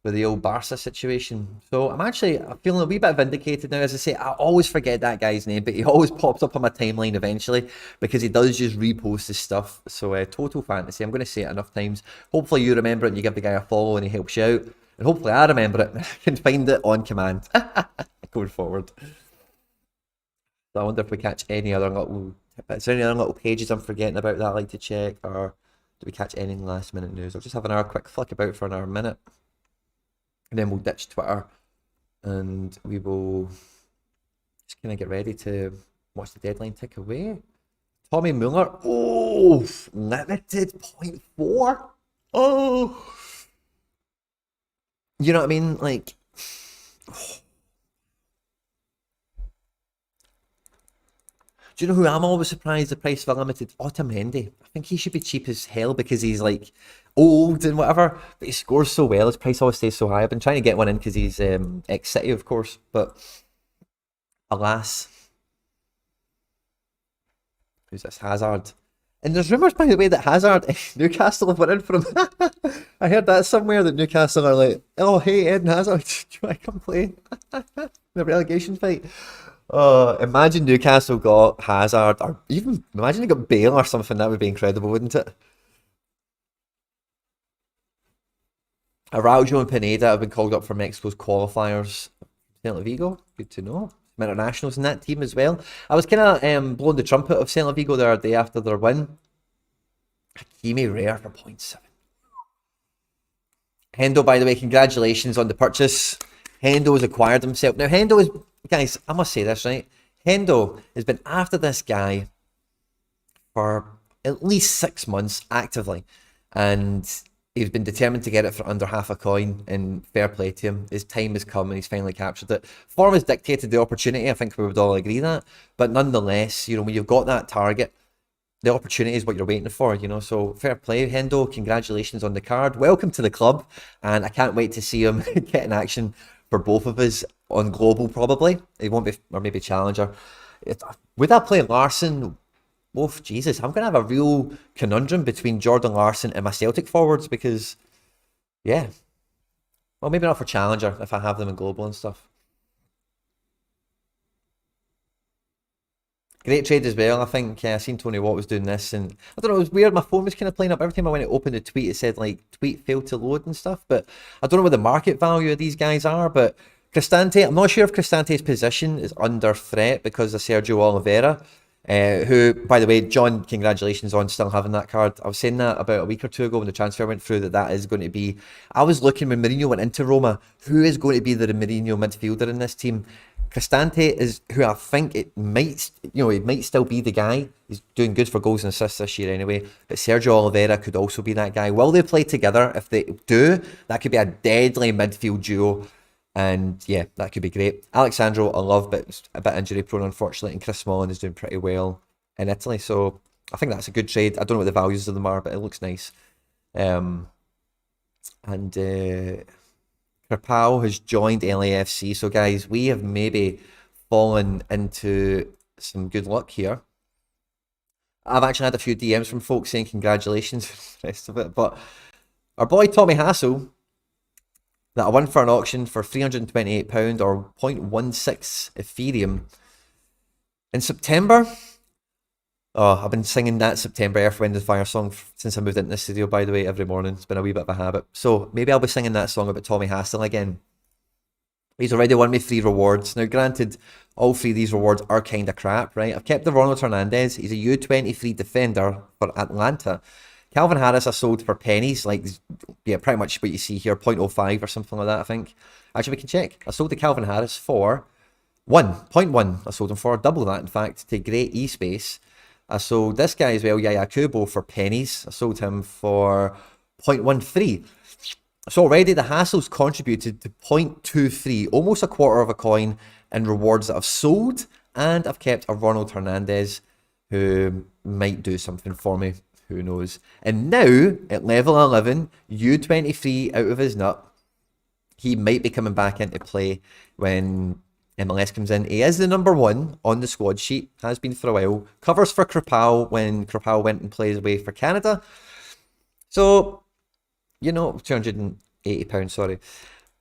with the old Barca situation. So I'm feeling a wee bit vindicated now. As I say, I always forget that guy's name, but he always pops up on my timeline eventually, because he does just repost his stuff. So Total Fantasy, I'm going to say it enough times. Hopefully you remember it and you give the guy a follow and he helps you out. And hopefully I remember it and I can find it on command going forward. So I wonder if we catch any other little... Is there any other little pages I'm forgetting about that I like to check? Or do we catch any last minute news? I'll just have an hour quick flick about for another minute. And then we'll ditch Twitter and we will just kind of get ready to watch the deadline tick away. Tommy Muller, limited 0.4. Oh, you know what I mean? Like, do you know who I'm always surprised the price of a limited? Otamendi. I think he should be cheap as hell because he's like old and whatever, but he scores so well. His price always stays so high. I've been trying to get one in because he's ex-City, of course, but alas. Who's this? Hazard. And there's rumours, by the way, that Hazard, Newcastle have went in for him. I heard that somewhere, that Newcastle are like, oh, hey, Eden Hazard, do you want to come play the relegation fight? Imagine Newcastle got Hazard, or even imagine they got Bale or something. That would be incredible, wouldn't it? Araujo and Pineda have been called up for Mexico's qualifiers. Celta Vigo, good to know. Some internationals in that team as well. I was kind of blowing the trumpet of Celta Vigo the other day after their win. Hakimi rare for 0.7. Hendo, by the way, congratulations on the purchase. Hendo has acquired himself. Now, Hendo is, guys, I must say this, right? Hendo has been after this guy for at least 6 months actively. And he's been determined to get it for under half a coin, and fair play to him. His time has come and he's finally captured it. Form has dictated the opportunity, I think we would all agree that. But nonetheless, you know, when you've got that target, the opportunity is what you're waiting for, you know. So fair play, Hendo. Congratulations on the card. Welcome to the club. And I can't wait to see him get in action for both of us on Global, probably. He won't be, or maybe Challenger. Would I play Larson? Oh, Jesus, I'm going to have a real conundrum between Jordan Larson and my Celtic forwards because, yeah. Well, maybe not for Challenger if I have them in Global and stuff. Great trade as well, I think. I seen Tony Watt was doing this, and I don't know, it was weird. My phone was kind of playing up. Every time I went to open the tweet, it said, like, tweet failed to load and stuff. But I don't know what the market value of these guys are, but Cristante, I'm not sure if Cristante's position is under threat because of Sergio Oliveira. Who, by the way, John, congratulations on still having that card. I was saying that about a week or two ago when the transfer went through, that is going to be... I was looking when Mourinho went into Roma, who is going to be the Mourinho midfielder in this team? Cristante is who I think it might, you know, it might still be the guy. He's doing good for goals and assists this year anyway. But Sergio Oliveira could also be that guy. Will they play together? If they do, that could be a deadly midfield duo. And yeah, that could be great. Alexandro, I love, but it's a bit injury prone, unfortunately. And Chris Smalling is doing pretty well in Italy. So I think that's a good trade. I don't know what the values of them are, but it looks nice. Kripal has joined LAFC. So guys, we have maybe fallen into some good luck here. I've actually had a few DMs from folks saying congratulations for the rest of it. But our boy Tommy Hassel, that I won for an auction for £328 or 0.16 Ethereum in September. Oh, I've been singing that September Earth, Wind and Fire song since I moved into the studio, by the way, every morning. It's been a wee bit of a habit. So maybe I'll be singing that song about Tommy Hassel again. He's already won me 3 rewards. Now, granted, all 3 of these rewards are kind of crap, right? I've kept the Ronald Hernandez. He's a U23 defender for Atlanta. Calvin Harris I sold for pennies, like, yeah, pretty much what you see here, 0.05 or something like that, I think. Actually, we can check. I sold the Calvin Harris for 1.1. I sold him for double that, in fact, to Great E-Space. I sold this guy as well, Yaya Kubo, for pennies. I sold him for 0.13. So already the Hassels contributed to 0.23, almost a quarter of a coin in rewards that I've sold, and I've kept a Ronald Hernandez who might do something for me. Who knows? And now, at level 11, U23 out of his nut, he might be coming back into play when MLS comes in. He is the number 1 on the squad sheet, has been for a while. Covers for Kripal when Kripal went and played away for Canada. So, you know, £280, sorry.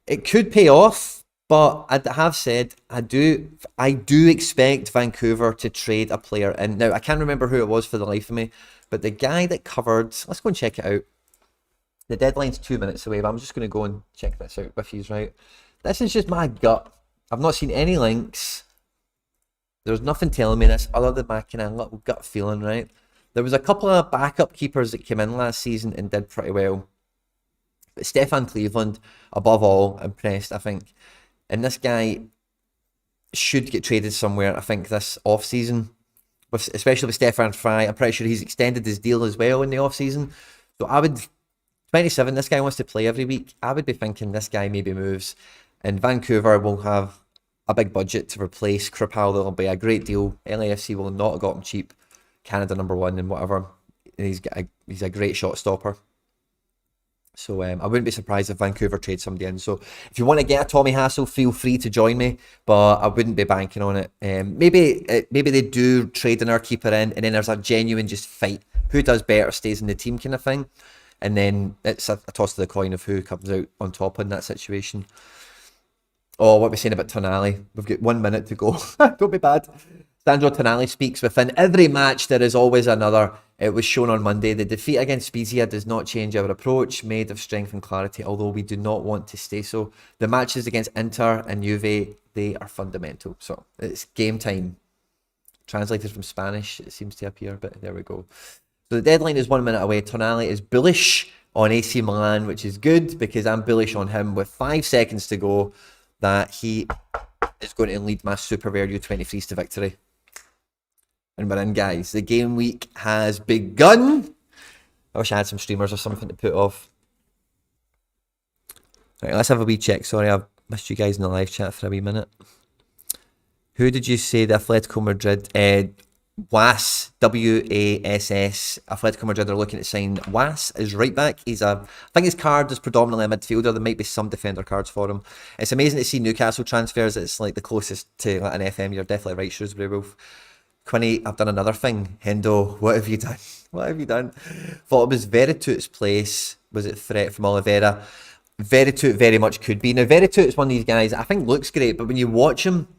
It could pay off, but I have said I do expect Vancouver to trade a player in. Now, I can't remember who it was for the life of me, but the guy that covered, let's go and check it out. The deadline's 2 minutes away, but I'm just going to go and check this out with you, right? This is just my gut. I've not seen any links. There's nothing telling me this other than my kind of little gut feeling, right? There was a couple of backup keepers that came in last season and did pretty well. But Stefan Cleveland, above all, impressed, I think. And this guy should get traded somewhere, I think, this off-season. Especially with Stefan Fry. I'm pretty sure he's extended his deal as well in the off-season. So I would... 27, this guy wants to play every week. I would be thinking this guy maybe moves. And Vancouver will have a big budget to replace Kripal. That'll be a great deal. LAFC will not have got him cheap. Canada number 1 and whatever. And he's a great shot stopper. So I wouldn't be surprised if Vancouver trades somebody in. So if you want to get a Tommy Hassel, feel free to join me. But I wouldn't be banking on it. Maybe they do trade another keeper in, and then there's a genuine just fight who does better stays in the team kind of thing. And then it's a toss of the coin of who comes out on top in that situation. Oh, what we're saying about Tonali. We've got 1 minute to go. Don't be bad. Sandro Tonali speaks, within every match there is always another. It was shown on Monday. The defeat against Spezia does not change our approach, made of strength and clarity, although we do not want to stay so. The matches against Inter and Juve, they are fundamental. So it's game time. Translated from Spanish, it seems to appear, but there we go. So the deadline is 1 minute away. Tonali is bullish on AC Milan, which is good because I'm bullish on him with 5 seconds to go that he is going to lead my SoRare U23s to victory. And we're in, guys. The game week has begun. I wish I had some streamers or something to put off. Right, let's have a wee check. Sorry, I've missed you guys in the live chat for a wee minute. Who did you say the Atletico Madrid... WAS, W-A-S-S. Atletico Madrid are looking to sign WAS as right back. I think his card is predominantly a midfielder. There might be some defender cards for him. It's amazing to see Newcastle transfers. It's like the closest to like an FM. You're definitely right, Shrewsbury Wolf. Quinny, I've done another thing. Hendo, what have you done? What have you done? Thought it was Veritut's place. Was it threat from Oliveira? Veritut very much could be. Now, Veritut is one of these guys I think looks great, but when you watch him,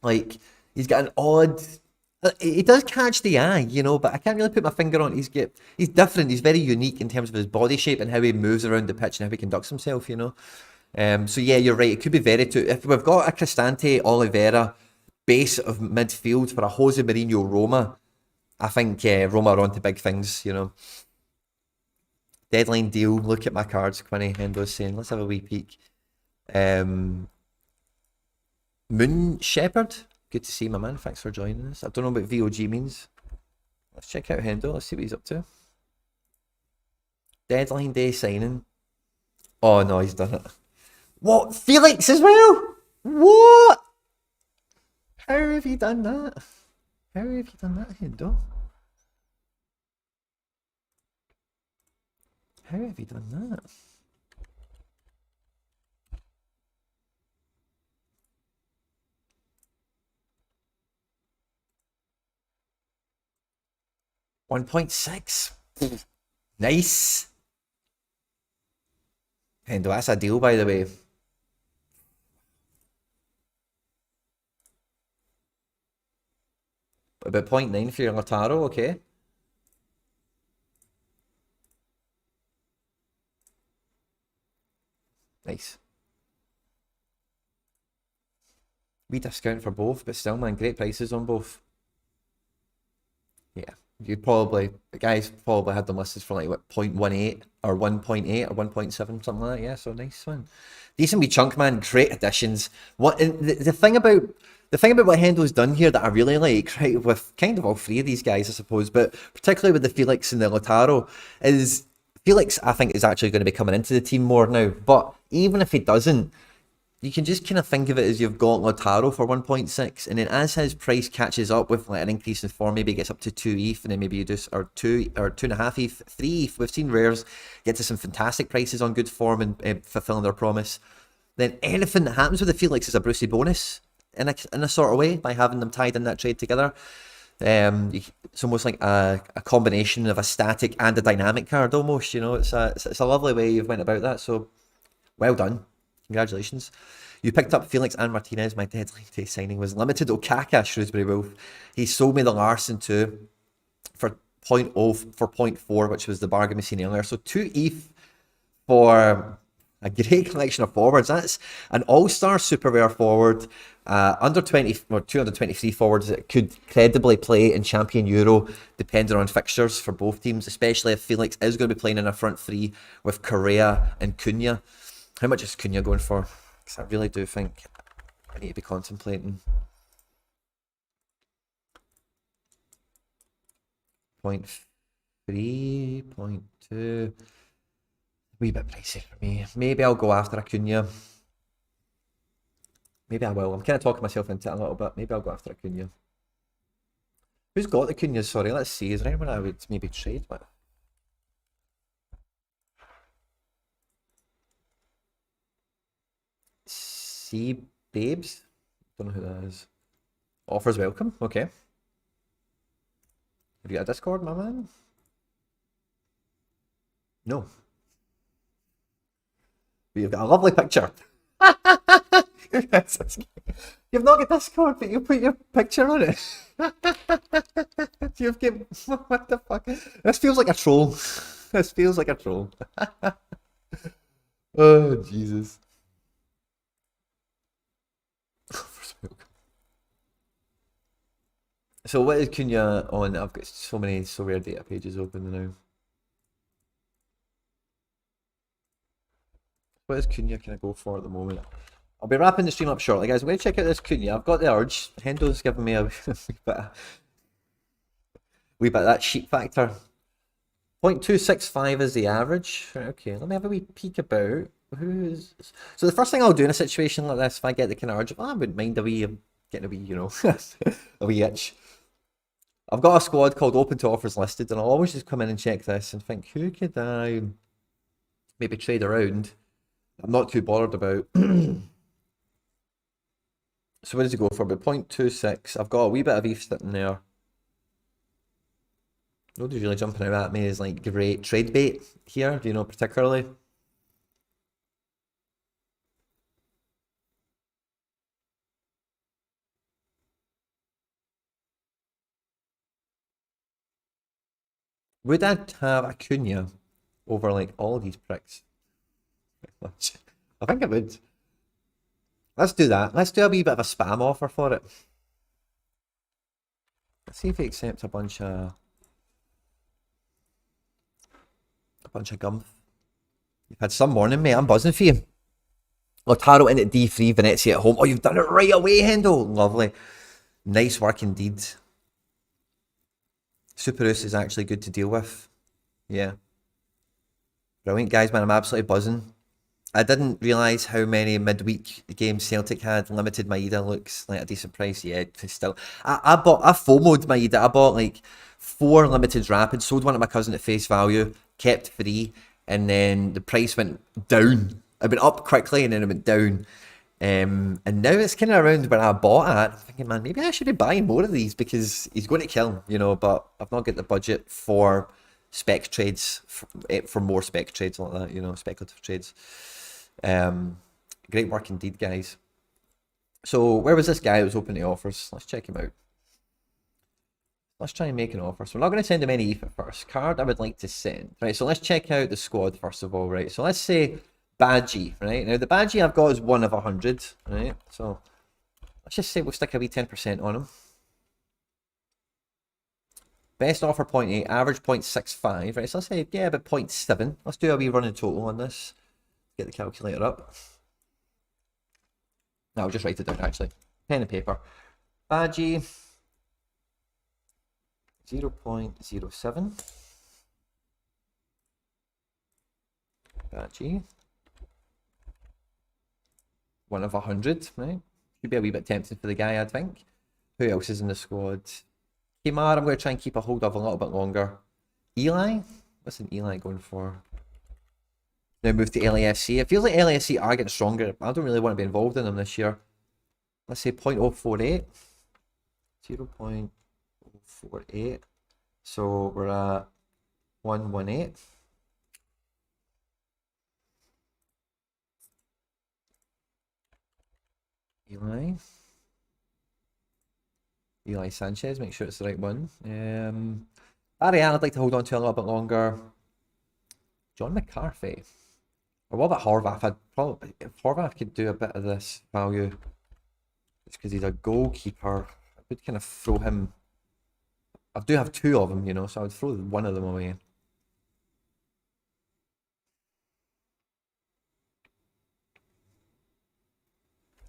like, he's got an odd... He does catch the eye, you know, but I can't really put my finger on it. He's different. He's very unique in terms of his body shape and how he moves around the pitch and how he conducts himself, you know. So yeah, you're right. It could be Veritut. If we've got a Cristante, Oliveira base of midfield for a Jose Mourinho Roma, I think Roma are on to big things, you know. Deadline deal. Look at my cards, Quinny. Hendo's saying. Let's have a wee peek. Moon Shepherd. Good to see my man. Thanks for joining us. I don't know what VOG means. Let's check out Hendo. Let's see what he's up to. Deadline day signing. Oh no, he's done it. What? Felix as well? What? How have you done that? How have you done that, Hendo? How have you done that? $1.6. Nice. Hendo, that's a deal, by the way. About 0.9 for your Lautaro, okay. Nice. We discount for both, but still, man, great prices on both. Yeah. You probably, the guys probably had them listed for like what 0.18 or 1.8 or 1.7, something like that. Yeah, so nice one. Decent wee chunk, man. Great additions. What the thing about what Hendo's done here that I really like, right, with kind of all three of these guys, I suppose, but particularly with the Felix and the Lautaro, is Felix, I think, is actually going to be coming into the team more now. But even if he doesn't, you can just kind of think of it as you've got Lautaro for 1.6, and then as his price catches up with like an increase in form, maybe it gets up to 2 ETH, and then maybe you do, or 2.5 ETH, 3 ETH. We've seen rares get to some fantastic prices on good form and fulfilling their promise. Then anything that happens with the Felix is a Brucey bonus in a sort of way by having them tied in that trade together. It's almost like a combination of a static and a dynamic card almost, you know. It's a lovely way you've went about that, so well done. Congratulations. You picked up Felix and Martinez. My deadline day signing was limited. Okaka, Shrewsbury Wolf. He sold me the Larson too for 0.4, which was the bargain we seen earlier. So 2 ETH for a great collection of forwards. That's an all-star super rare forward. Under 20 or 223 forwards that could credibly play in Champion Euro, depending on fixtures for both teams, especially if Felix is going to be playing in a front three with Correa and Cunha. How much is Cunha going for? Because I really do think I need to be contemplating. 0.3, 0.2. Wee bit pricey for me. Maybe I'll go after a Cunha. Maybe I will. I'm kind of talking myself into it a little bit. Maybe I'll go after a Cunha. Who's got the Cunhas? Sorry, let's see. Is there anyone I would maybe trade with? See Babes? Don't know who that is. Offers welcome. Okay. Have you got a Discord, my man? No. But you've got a lovely picture. You've not got Discord, but you put your picture on it. You've got what the fuck? This feels like a troll. This feels like a troll. Oh Jesus. So what is Cunha on? I've got so many SoRare data pages open now. What is Cunha can I go for at the moment? I'll be wrapping the stream up shortly, guys. I'm going to check out this Cunha. I've got the urge. Hendo's giving me a wee bit of that sheep factor. 0.265 is the average. Okay, let me have a wee peek about who's. So the first thing I'll do in a situation like this, if I get the kind of urge, I wouldn't mind a wee, getting a wee, you know, a wee itch. I've got a squad called Open to Offers Listed, and I'll always just come in and check this and think, who could I maybe trade around? I'm not too bothered about. So what does it go for? About 0.26. I've got a wee bit of ETH sitting there. Nobody's really jumping out at me as like great trade bait here, you know, particularly. Would I have a Cunha over like all these pricks? I think I would. Let's do that. Let's do a wee bit of a spam offer for it. Let's see if he accepts a bunch of gum. You've had some morning, mate. I'm buzzing for you. Lautaro into D3, Venezia at home. Oh, you've done it right away, Hendo. Lovely. Nice work indeed. Superus is actually good to deal with. Yeah. Brilliant, guys, man. I'm absolutely buzzing. I didn't realise how many midweek games Celtic had. Limited Maeda looks like a decent price. Yeah, still. I FOMO'd Maeda. I bought like 4 limiteds rapid, sold one to my cousin at face value, kept 3, and then the price went down. It went up quickly and then it went down. And now it's kind of around where I bought at. I'm thinking, man, maybe I should be buying more of these because he's going to kill, you know, but I've not got the budget for spec trades, for more spec trades like that, you know, speculative trades. Great work indeed, guys. So where was this guy who was open to offers? Let's check him out. Let's try and make an offer. So we're not going to send him any ETH at first. Card I would like to send. Right, so let's check out the squad first of all, right? So let's say Badgie, right? Now the Badgie I've got is 1 of 100, right? So let's just say we'll stick a wee 10% on him. Best offer 0.8, average 0.65, right? So let's say, yeah, about 0.7. Let's do a wee running total on this. Get the calculator up. No, I'll just write it down actually. Pen and paper. Badgie 0.07. Badgie 1 of 100, right? Should be a wee bit tempting for the guy, I think. Who else is in the squad? Kimar, I'm going to try and keep a hold of a little bit longer. Eli? What's an Eli going for? Now move to LAFC. It feels like LAFC are getting stronger. I don't really want to be involved in them this year. Let's say 0.048. 0.048. So we're at 118. Eli Sanchez, make sure it's the right one. Ariane, I'd like to hold on to a little bit longer. John McCarthy. Or what about Horvath? I'd probably, if Horvath could do a bit of this value, just because he's a goalkeeper, I would kind of throw him. I do have 2 of them, you know, so I would throw one of them away.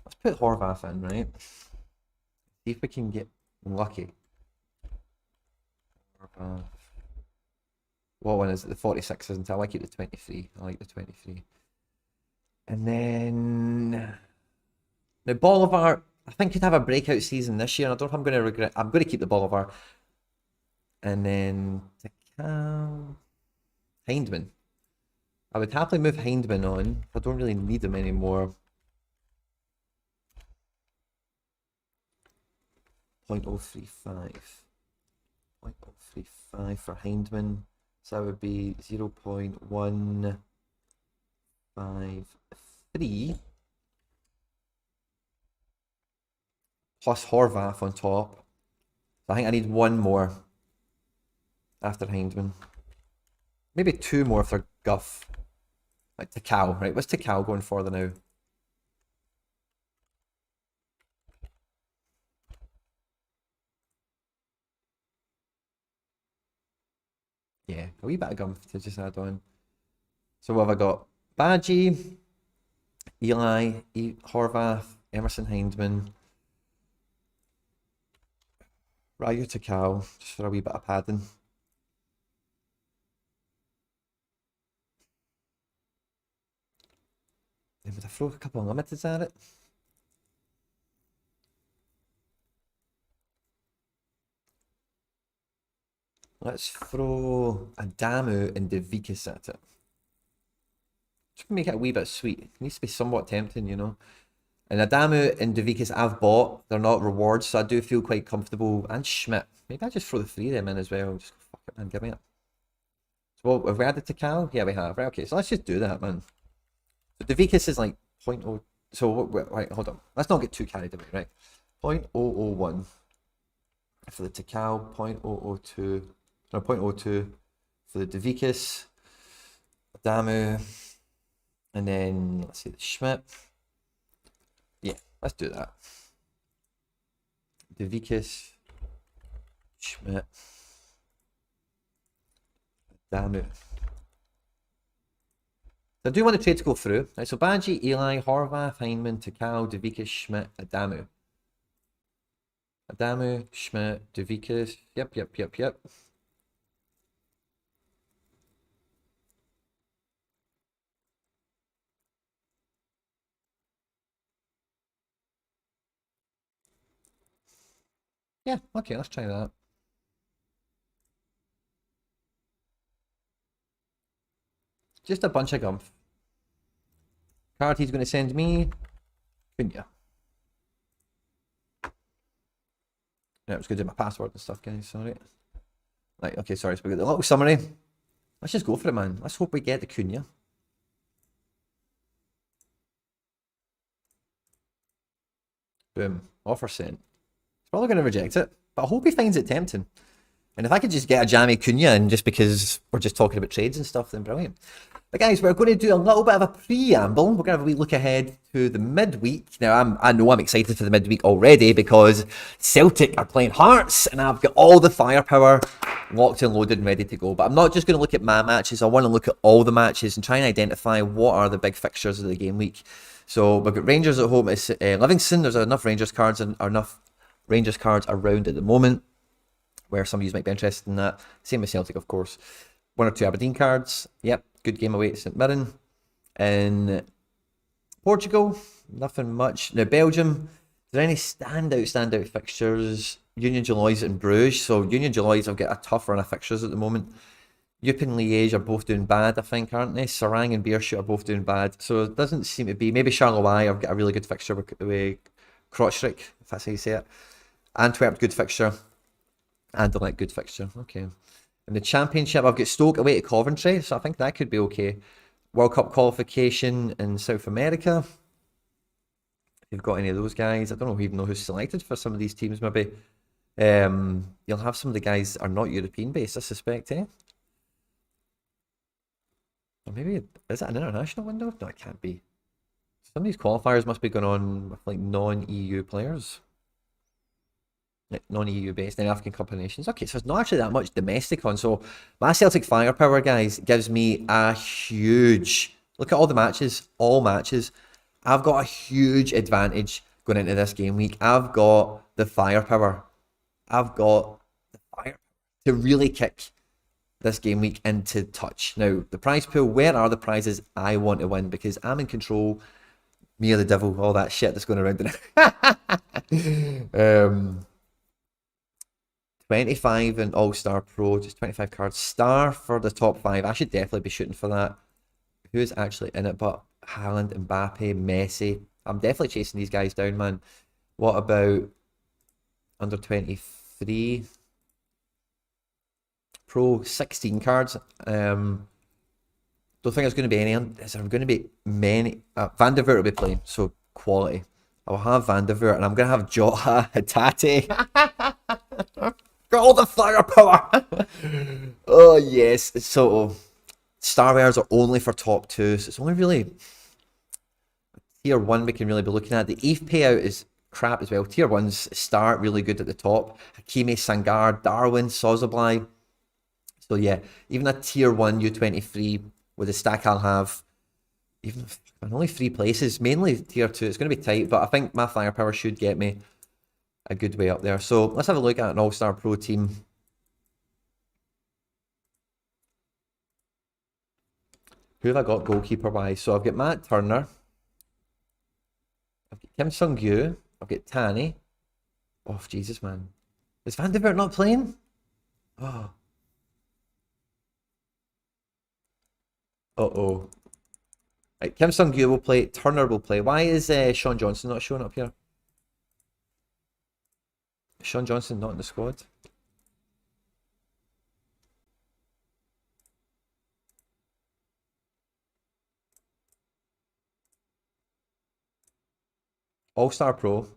Let's put Horvath in, right? See if we can get lucky. Horvath. What one is it? The 46, isn't it? I like it, the 23. I like the 23. And then now Bolivar, I think could have a breakout season this year. I don't know if I'm going to regret. I'm going to keep the Bolivar. And then Hindman. I would happily move Hindman on. I don't really need him anymore. 0.035. 0.035 for Hindman. So that would be 0.153 plus Horvath on top. So I think I need one more after Hindman. Maybe two more if they're guff. Like Takao, right? What's Takao going for now? Yeah, a wee bit of gum to just add on. So what have I got? Badgie, Eli, Horvath, Emerson Hindman, Ryu Takao, just for a wee bit of padding. Then would I throw a couple of limiteds at it? Let's throw a Damu and Devikas at it. Just make it a wee bit sweet. It needs to be somewhat tempting, you know. And Adamu and Devikas I've bought. They're not rewards, so I do feel quite comfortable. And Schmidt. Maybe I just throw the three of them in as well. Just fuck it, man. Give me it. So what, have we added to Cal? Yeah, we have. Right, okay, so let's just do that, man. So Devikas is like 0.0. So, right, hold on. Let's not get too carried away, right? 0.001 for the Takao, 0.002, no, 0.02 for the Devikas, Adamu, and then let's see the Schmidt. Yeah, let's do that. Devikas, Schmidt, Adamu. I do want the trade to go through. Right, so Badgie, Eli, Horvath, Heinemann, Takao, Devikas, Schmidt, Adamu. Adamu, Schmidt, Devikas. Yep. Yeah, okay, let's try that. Just a bunch of gumph. Card he's going to send me. Cunha. Yeah, I was going to do my password and stuff, guys. Sorry. Right, okay, sorry. So we got the little summary. Let's just go for it, man. Let's hope we get the Cunha. Boom. Offer sent. He's probably going to reject it, but I hope he finds it tempting. And if I could just get a jammy Cunha, and just because we're just talking about trades and stuff, then brilliant. But guys, we're going to do a little bit of a preamble. We're going to have a wee look ahead to the midweek. Now, I know I'm excited for the midweek already because Celtic are playing Hearts, and I've got all the firepower locked and loaded and ready to go. But I'm not just going to look at my matches. I want to look at all the matches and try and identify what are the big fixtures of the game week. So we've got Rangers at home at Livingston. There's enough Rangers cards and enough Rangers cards around at the moment where some of you might be interested in that. Same with Celtic, of course. One or two Aberdeen cards. Yep, good game away at St Mirren. In Portugal, nothing much. Now, Belgium, is there any standout fixtures? Union Jalois and Bruges. So, Union Jalois have got a tough run of fixtures at the moment. Yup and Liège are both doing bad, I think, aren't they? Sarang and Beerschot are both doing bad. So, it doesn't seem to be. Maybe Charleroi have got a really good fixture with Krochrik, if that's how you say it. Antwerp, good fixture. Anderlecht, good fixture. Okay. In the Championship, I've got Stoke away to Coventry, so I think that could be okay. World Cup qualification in South America. If you've got any of those guys, I don't know even know who's selected for some of these teams, maybe. You'll have some of the guys that are not European based, I suspect, eh? Or maybe, is it an international window? No, it can't be. Some of these qualifiers must be going on with like non-EU players. Non-EU based, then African Cup of Nations. Okay, so it's not actually that much domestic on. So my Celtic firepower, guys, gives me a huge... Look at all the matches, all matches. I've got a huge advantage going into this game week. I've got the firepower. I've got the fire to really kick this game week into touch. Now, the prize pool, where are the prizes I want to win? Because I'm in control. Me or the devil, all that shit that's going around now. 25 in All-Star Pro, just 25 cards. Star for the top 5. I should definitely be shooting for that. Who is actually in it but Haaland, Mbappe, Messi? I'm definitely chasing these guys down, man. What about under 23? Pro 16 cards. Don't think there's going to be any. Is there going to be many? Van der Voort will be playing, so quality. I'll have Van der Voort, and I'm going to have Jota, Hatate. Got all the firepower. Oh, yes. So, Star Rares are only for top 2, so it's only really tier 1 we can really be looking at. The ETH payout is crap as well. Tier 1s start really good at the top. Hakimi, Sangar, Darwin, Sozobly. So yeah, even a tier 1 U23 with the stack I'll have, even if I'm only 3 places, mainly tier 2, it's going to be tight, but I think my firepower should get me a good way up there. So let's have a look at an All-Star Pro team. Who have I got goalkeeper-wise? So I've got Matt Turner. I've got Kim Sung-gyu. I've got Tani. Oh, Jesus, man. Is Van der Voort not playing? Oh. Uh-oh. Right, Kim Sung-gyu will play. Turner will play. Why is Sean Johnson not showing up here? Sean Johnson not in the squad? All-Star Pro.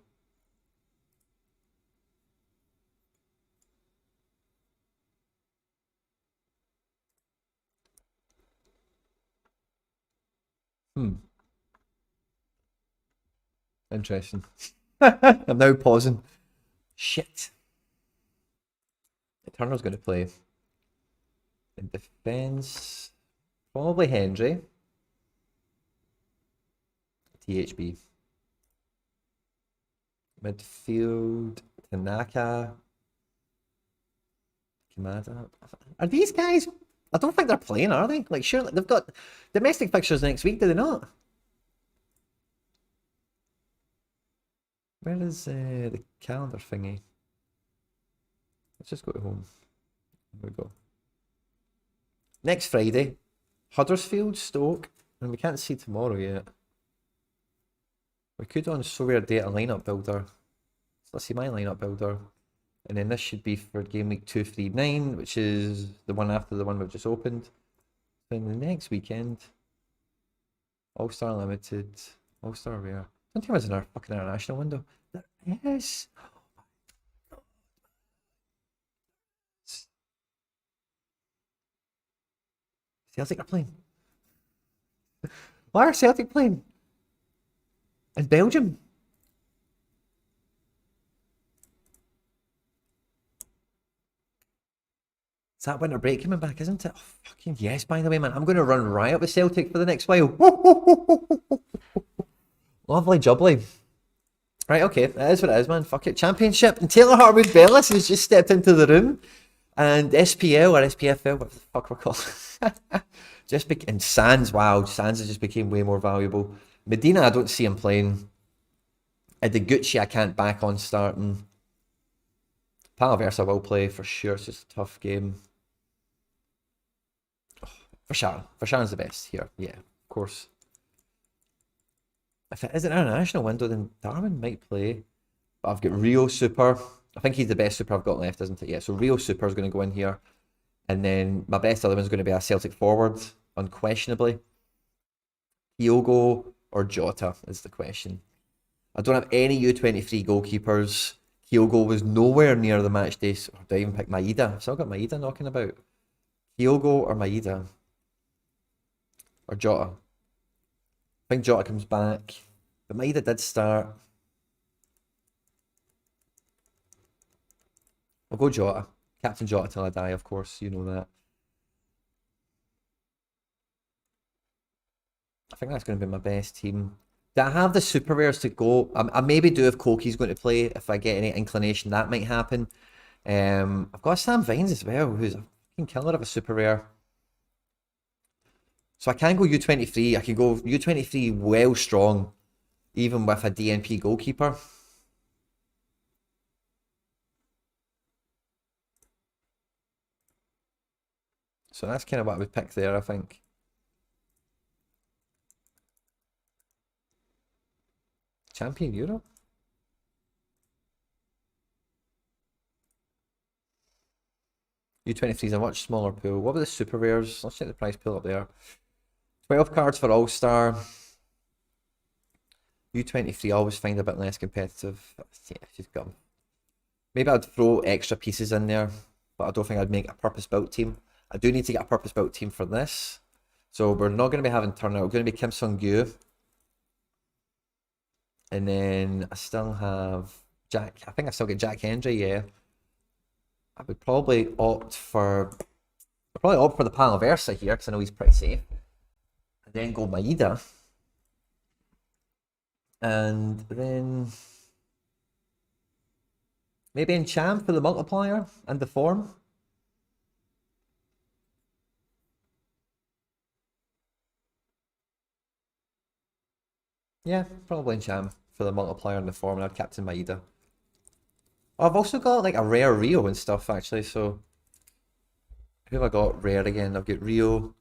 Interesting. I'm now pausing. Shit. Turner's going to play. In defense, probably Hendry. THB. Midfield, Tanaka. Kamada. Are these guys? I don't think they're playing, are they? Like, surely they've got domestic fixtures next week, do they not? Where is the calendar thingy? Let's just go to home. Here we go. Next Friday, Huddersfield, Stoke, and we can't see tomorrow yet. We could on SoRare data lineup builder. So let's see my lineup builder. And then this should be for game week 239, which is the one after the one we've just opened. Then the next weekend, All-Star Limited, All-Star Rare. Don't tell me it's in our fucking international window. There is. Celtic are playing. Why are Celtic playing? In Belgium? It's that winter break coming back, isn't it? Oh, fucking yes, by the way, man. I'm going to run riot with Celtic for the next while. Lovely jubbly. Right, okay. That is what it is, man. Fuck it. Championship. And Taylor Harwood Bellis has just stepped into the room. And SPL or SPFL, what the fuck we're called. And Sands, wow. Sands has just became way more valuable. Medina, I don't see him playing. Gucci, I can't back on starting. Palaversa will play for sure. It's just a tough game. For Sharon. For Sharon's the best here. Yeah, of course. If it is an international window, then Darwin might play. But I've got Rio Super. I think he's the best super I've got left, isn't it? Yeah, so Rio Super is going to go in here. And then my best 11 is going to be a Celtic forward, unquestionably. Kyogo or Jota is the question. I don't have any U23 goalkeepers. Kyogo was nowhere near the match day. So did I even pick Maeda? I've still got Maeda knocking about. Kyogo or Maeda? Or Jota? I think Jota comes back. But Maeda did start. I'll go Jota. Captain Jota till I die, of course. You know that. I think that's going to be my best team. Do I have the super rares to go? I maybe do if Koki's going to play. If I get any inclination, that might happen. I've got Sam Vines as well, who's a fucking killer of a super rare. So I can go U23. I can go U23 well strong, even with a DNP goalkeeper. So that's kind of what I would pick there, I think. Champion Europe? U23 is a much smaller pool. What about the super rares? Let's check the price pool up there. 12 cards for All-Star. U23 I always find a bit less competitive. Yeah, just got. Maybe I'd throw extra pieces in there, but I don't think I'd make a purpose-built team. I do need to get a purpose-built team for this. So we're not going to be having turnout. We're going to be Kim Sung-gyu. And then I still have Jack. I think I still get Jack Hendry, yeah. I would probably opt for... I'd probably opt for the Palaversa here, because I know he's pretty safe. And then go Maeda. And then... maybe Enchant for the multiplier and the form. Yeah, probably Enchant for the multiplier and the form, and I'd captain Maeda. Oh, I've also got like a rare Rio and stuff actually, so who have I got rare again? I've got Rio.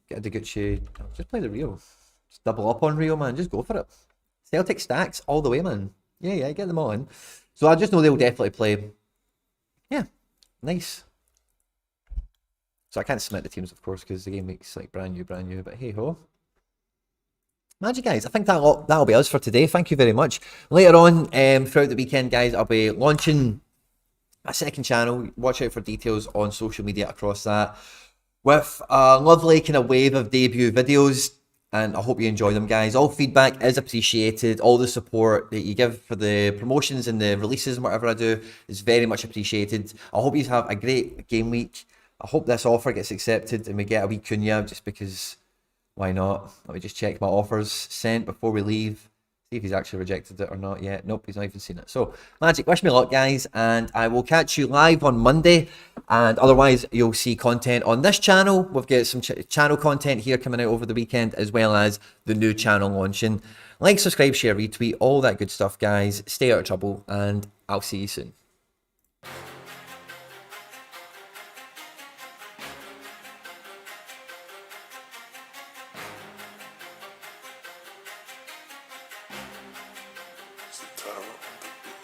Get a Deguchi. Just play the Rio. Just double up on Rio, man. Just go for it. Celtic stacks all the way, man. Yeah, get them all in. So I just know they'll definitely play. Yeah, nice. So I can't submit the teams, of course, because the game week's like brand new, but hey ho. Magic, guys. I think that'll be us for today. Thank you very much. Later on, throughout the weekend, guys, I'll be launching a second channel. Watch out for details on social media across that, with a lovely kind of wave of debut videos. And I hope you enjoy them, guys. All feedback is appreciated. All the support that you give for the promotions and the releases and whatever I do is very much appreciated. I hope you have a great game week. I hope this offer gets accepted and we get a wee Cunha, just because, why not? Let me just check my offers sent before we leave. See if he's actually rejected it or not yet. Nope, he's not even seen it. So, Magic, wish me luck, guys, and I will catch you live on Monday. And otherwise, you'll see content on this channel. We've got some channel content here coming out over the weekend, as well as the new channel launching. Like, subscribe, share, retweet, all that good stuff, guys. Stay out of trouble, and I'll see you soon. It's the tower on the beat.